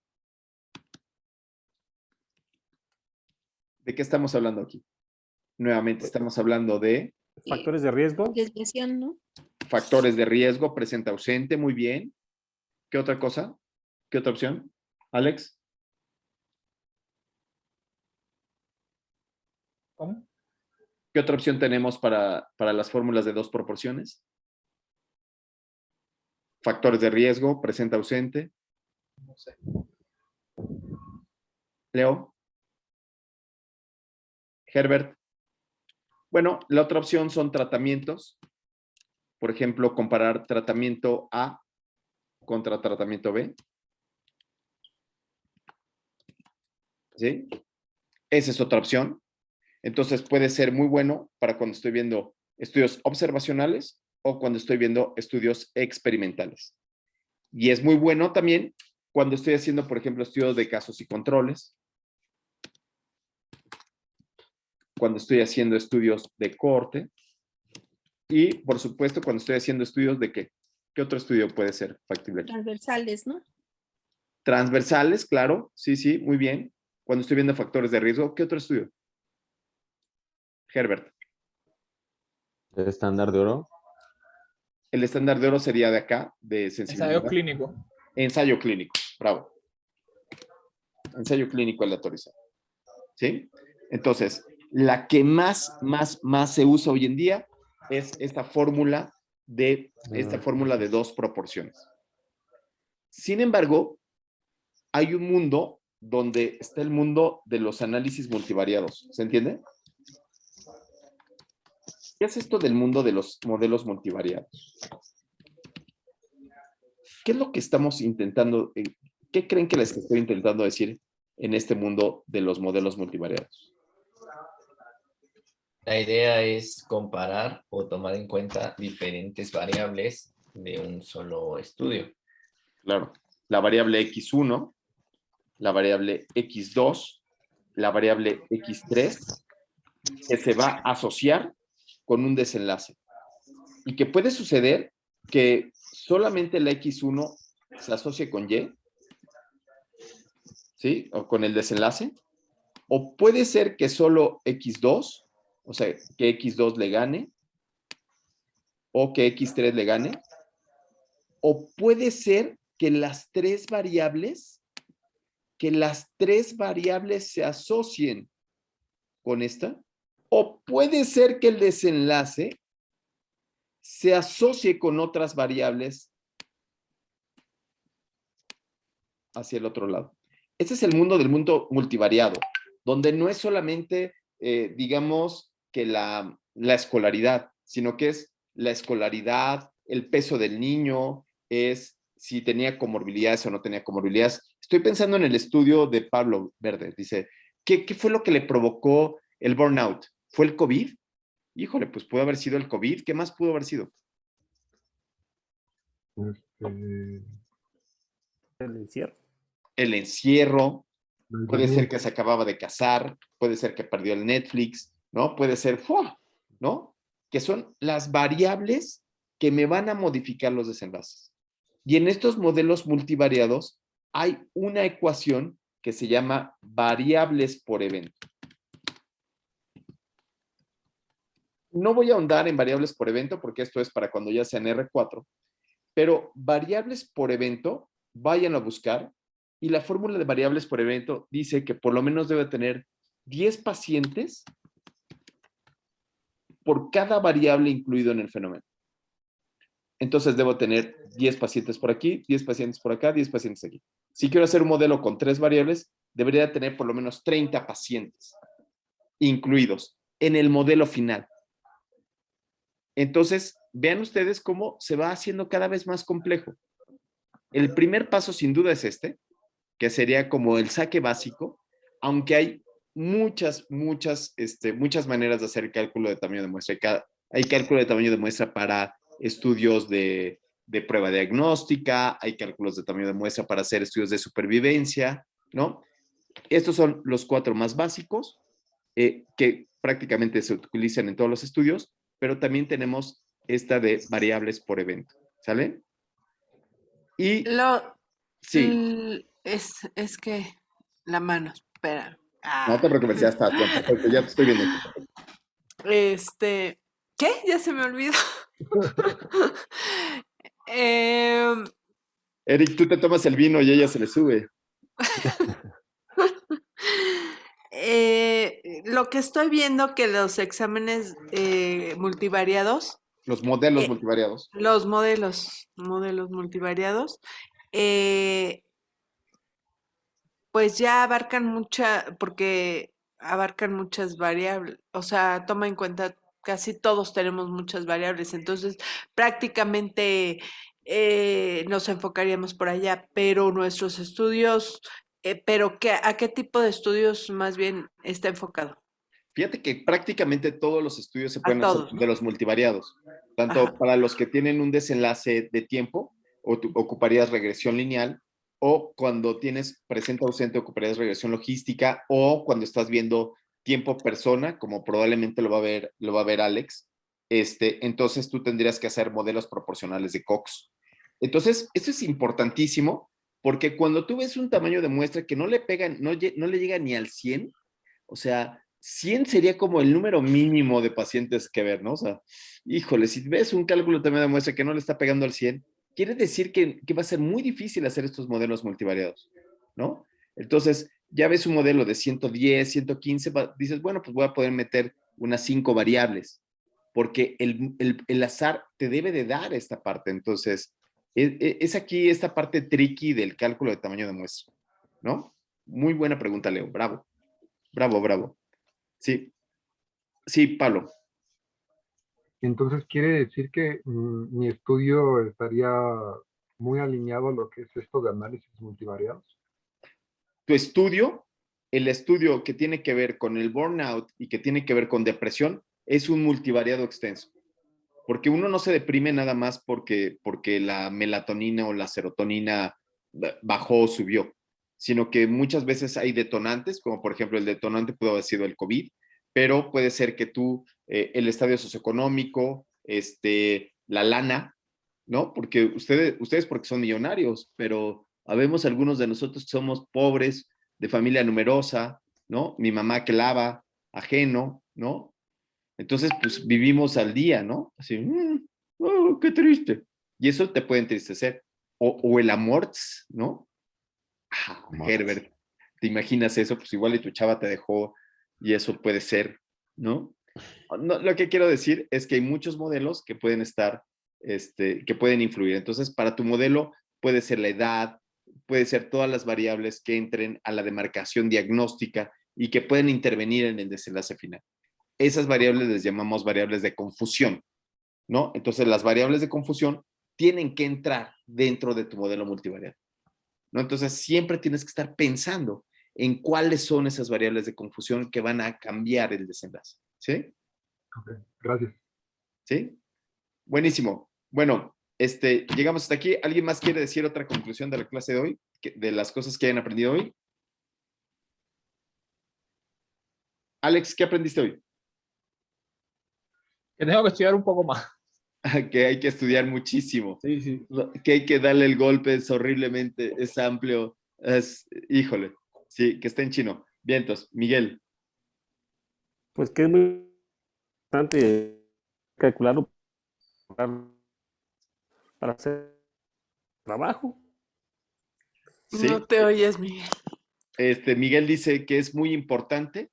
¿De qué estamos hablando aquí? Nuevamente, estamos hablando de... Factores de riesgo. Desviación, ¿no? Factores de riesgo, presente, ausente, muy bien. ¿Qué otra cosa? ¿Qué otra opción? Alex. ¿Cómo? ¿Qué otra opción tenemos para las fórmulas de dos proporciones? Factores de riesgo, presente, ausente. No sé. Leo. Herbert. Bueno, la otra opción son tratamientos. Por ejemplo, comparar tratamiento A contra tratamiento B. ¿Sí? Esa es otra opción. Entonces puede ser muy bueno para cuando estoy viendo estudios observacionales o cuando estoy viendo estudios experimentales. Y es muy bueno también cuando estoy haciendo, por ejemplo, estudios de casos y controles, cuando estoy haciendo estudios de cohorte y, por supuesto, cuando estoy haciendo estudios de ¿qué? ¿Qué otro estudio puede ser factible aquí? Transversales, ¿no? Transversales, claro, sí, sí, muy bien. Cuando estoy viendo factores de riesgo, ¿qué otro estudio? Herbert. ¿El estándar de oro? El estándar de oro sería de acá, de sensibilidad. Ensayo clínico. Ensayo clínico, bravo. Ensayo clínico aleatorizado. ¿Sí? Entonces, la que más se usa hoy en día es esta fórmula de dos proporciones. Sin embargo, hay un mundo donde está el mundo de los análisis multivariados. ¿Se entiende? ¿Qué es esto del mundo de los modelos multivariados? ¿Qué es lo que estamos intentando? ¿Qué creen que les estoy intentando decir en este mundo de los modelos multivariados? La idea es comparar o tomar en cuenta diferentes variables de un solo estudio. Claro, la variable x1, la variable x2, la variable x3, que se va a asociar con un desenlace. Y que puede suceder que solamente la x1 se asocie con y, ¿sí? O con el desenlace. O puede ser que solo x2, o sea, que x2 le gane, o que x3 le gane. O puede ser que las tres variables se asocien con esta. O puede ser que el desenlace se asocie con otras variables hacia el otro lado. Ese es el mundo del mundo multivariado, donde no es solamente, digamos, que la escolaridad, sino que es la escolaridad, el peso del niño, es si tenía comorbilidades o no tenía comorbilidades. Estoy pensando en el estudio de Pablo Verde. Dice, ¿qué fue lo que le provocó el burnout? ¿Fue el COVID? Híjole, pues pudo haber sido el COVID. ¿Qué más pudo haber sido? El encierro. El encierro. Puede ser que se acababa de casar, puede ser que perdió el Netflix, ¿no? Puede ser, ¿no? Que son las variables que me van a modificar los desenlaces. Y en estos modelos multivariados hay una ecuación que se llama variables por evento. No voy a ahondar en variables por evento porque esto es para cuando ya sean R4, pero variables por evento, vayan a buscar. Y la fórmula de variables por evento dice que por lo menos debe tener 10 pacientes por cada variable incluido en el fenómeno. Entonces debo tener 10 pacientes por aquí, 10 pacientes por acá, 10 pacientes aquí. Si quiero hacer un modelo con 3 variables, debería tener por lo menos 30 pacientes incluidos en el modelo final. Entonces, vean ustedes cómo se va haciendo cada vez más complejo. El primer paso sin duda es este, que sería como el saque básico, aunque hay muchas maneras de hacer el cálculo de tamaño de muestra. Hay cálculo de tamaño de muestra para estudios de prueba diagnóstica, hay cálculos de tamaño de muestra para hacer estudios de supervivencia, ¿no? Estos son los 4 más básicos que prácticamente se utilizan en todos los estudios, pero también tenemos esta de variables por evento, ¿sale? Y sí. Es que la mano, espera. No te preocupes, ya está, perfecto, ya te estoy viendo. ¿Qué? Ya se me olvidó. Em, Eric, tú te tomas el vino y ella se le sube. lo que estoy viendo que los exámenes multivariados, Los modelos Eh, multivariados. los modelos multivariados, eh, pues ya porque abarcan muchas variables, o sea, toma en cuenta, casi todos tenemos muchas variables, entonces prácticamente nos enfocaríamos por allá, pero nuestros estudios, ¿a qué tipo de estudios más bien está enfocado? Fíjate que prácticamente todos los estudios se A pueden hacer todos, de ¿no? los multivariados, tanto Ajá. para los que tienen un desenlace de tiempo, o tú ocuparías regresión lineal, o cuando tienes presente ausente ocuparías regresión logística, o cuando estás viendo tiempo persona, como probablemente lo va a ver Alex, entonces tú tendrías que hacer modelos proporcionales de Cox. Entonces, esto es importantísimo, porque cuando tú ves un tamaño de muestra que no le pegan, no le llega ni al 100, o sea, 100 sería como el número mínimo de pacientes que ver, ¿no? O sea, híjole, si ves un cálculo también de muestra que no le está pegando al 100, quiere decir que va a ser muy difícil hacer estos modelos multivariados, ¿no? Entonces, ya ves un modelo de 110, 115, dices, bueno, pues voy a poder meter unas 5 variables, porque el azar te debe de dar esta parte. Entonces, es aquí esta parte tricky del cálculo de tamaño de muestra, ¿no? Muy buena pregunta, Leo. Bravo, bravo, bravo. Sí, sí, Pablo. Entonces quiere decir que mi estudio estaría muy alineado a lo que es esto de análisis multivariados. Tu estudio, el estudio que tiene que ver con el burnout y que tiene que ver con depresión, es un multivariado extenso. Porque uno no se deprime nada más porque la melatonina o la serotonina bajó o subió, sino que muchas veces hay detonantes, como por ejemplo el detonante pudo haber sido el COVID, pero puede ser que tú, el estadio socioeconómico, la lana, ¿no? Porque ustedes porque son millonarios, pero habemos algunos de nosotros que somos pobres, de familia numerosa, ¿no? Mi mamá que lava, ajeno, ¿no? Entonces, pues vivimos al día, ¿no? Así, oh, qué triste. Y eso te puede entristecer. O el amor, ¿no? Ah, Herbert, ¿te imaginas eso? Pues igual y tu chava te dejó y eso puede ser, ¿no? No, lo que quiero decir es que hay muchos modelos que pueden estar, que pueden influir. Entonces, para tu modelo puede ser la edad, puede ser todas las variables que entren a la demarcación diagnóstica y que pueden intervenir en el desenlace final. Esas variables les llamamos variables de confusión, ¿no? Entonces, las variables de confusión tienen que entrar dentro de tu modelo multivariable, ¿no? Entonces, siempre tienes que estar pensando en cuáles son esas variables de confusión que van a cambiar el desenlace, ¿sí? Ok, gracias. ¿Sí? Buenísimo. Bueno, llegamos hasta aquí. ¿Alguien más quiere decir otra conclusión de la clase de hoy? De las cosas que hayan aprendido hoy. Alex, ¿qué aprendiste hoy? Que tengo que estudiar un poco más. Que hay que estudiar muchísimo. Sí, sí. Que hay que darle el golpe, es horriblemente, es amplio, híjole, sí, que está en chino. Vientos, Miguel. Pues que es muy importante calcularlo para hacer trabajo. Sí. No te oyes, Miguel. Miguel dice que es muy importante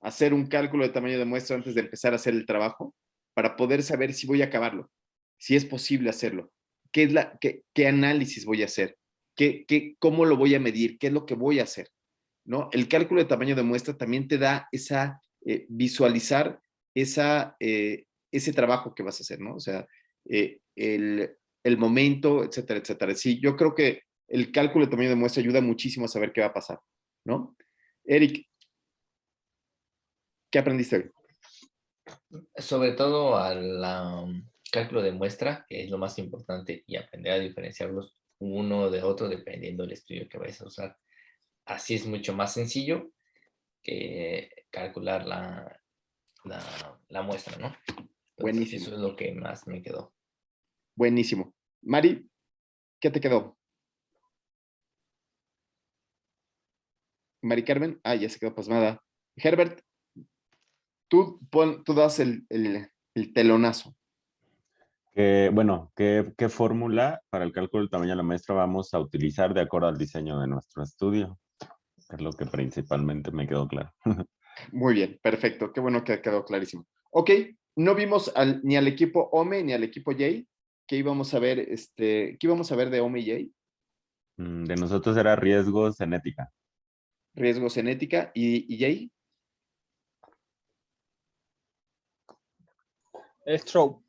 hacer un cálculo de tamaño de muestra antes de empezar a hacer el trabajo para poder saber si voy a acabarlo, si es posible hacerlo, qué análisis voy a hacer, cómo lo voy a medir, qué es lo que voy a hacer, ¿no? El cálculo de tamaño de muestra también te da visualizar ese trabajo que vas a hacer, ¿no? O sea, el momento, etcétera, etcétera. Sí, yo creo que el cálculo de tamaño de muestra ayuda muchísimo a saber qué va a pasar, ¿no? Eric, ¿qué aprendiste hoy? Sobre todo al cálculo de muestra, que es lo más importante, y aprender a diferenciarlos uno de otro dependiendo del estudio que vayas a usar. Así es mucho más sencillo que calcular la muestra, ¿no? Entonces, Buenísimo. eso es lo que más me quedó. Buenísimo. Mari, ¿qué te quedó? Mari Carmen, ya se quedó pasmada. Herbert, tú das el El telonazo. Bueno, ¿qué fórmula para el cálculo del tamaño de la muestra vamos a utilizar de acuerdo al diseño de nuestro estudio? Es lo que principalmente me quedó claro. Muy bien, perfecto. Qué bueno que quedó clarísimo. Ok, no vimos ni al equipo OME ni al equipo J. ¿Qué íbamos a ver? ¿Qué íbamos a ver de OME y J? De nosotros era riesgos genética. Riesgos genética. ¿Y J? Stroke.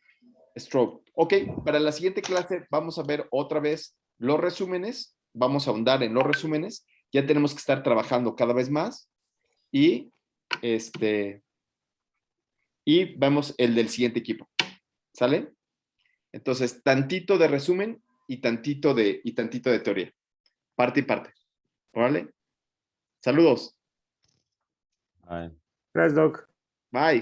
Stroke. Ok, para la siguiente clase vamos a ver otra vez los resúmenes. Vamos a ahondar en los resúmenes. Ya tenemos que estar trabajando cada vez más. Y vemos el del siguiente equipo. ¿Sale? Entonces, tantito de resumen y tantito de teoría. Parte y parte. ¿Vale? Saludos. Ay. Gracias, Doc. Bye.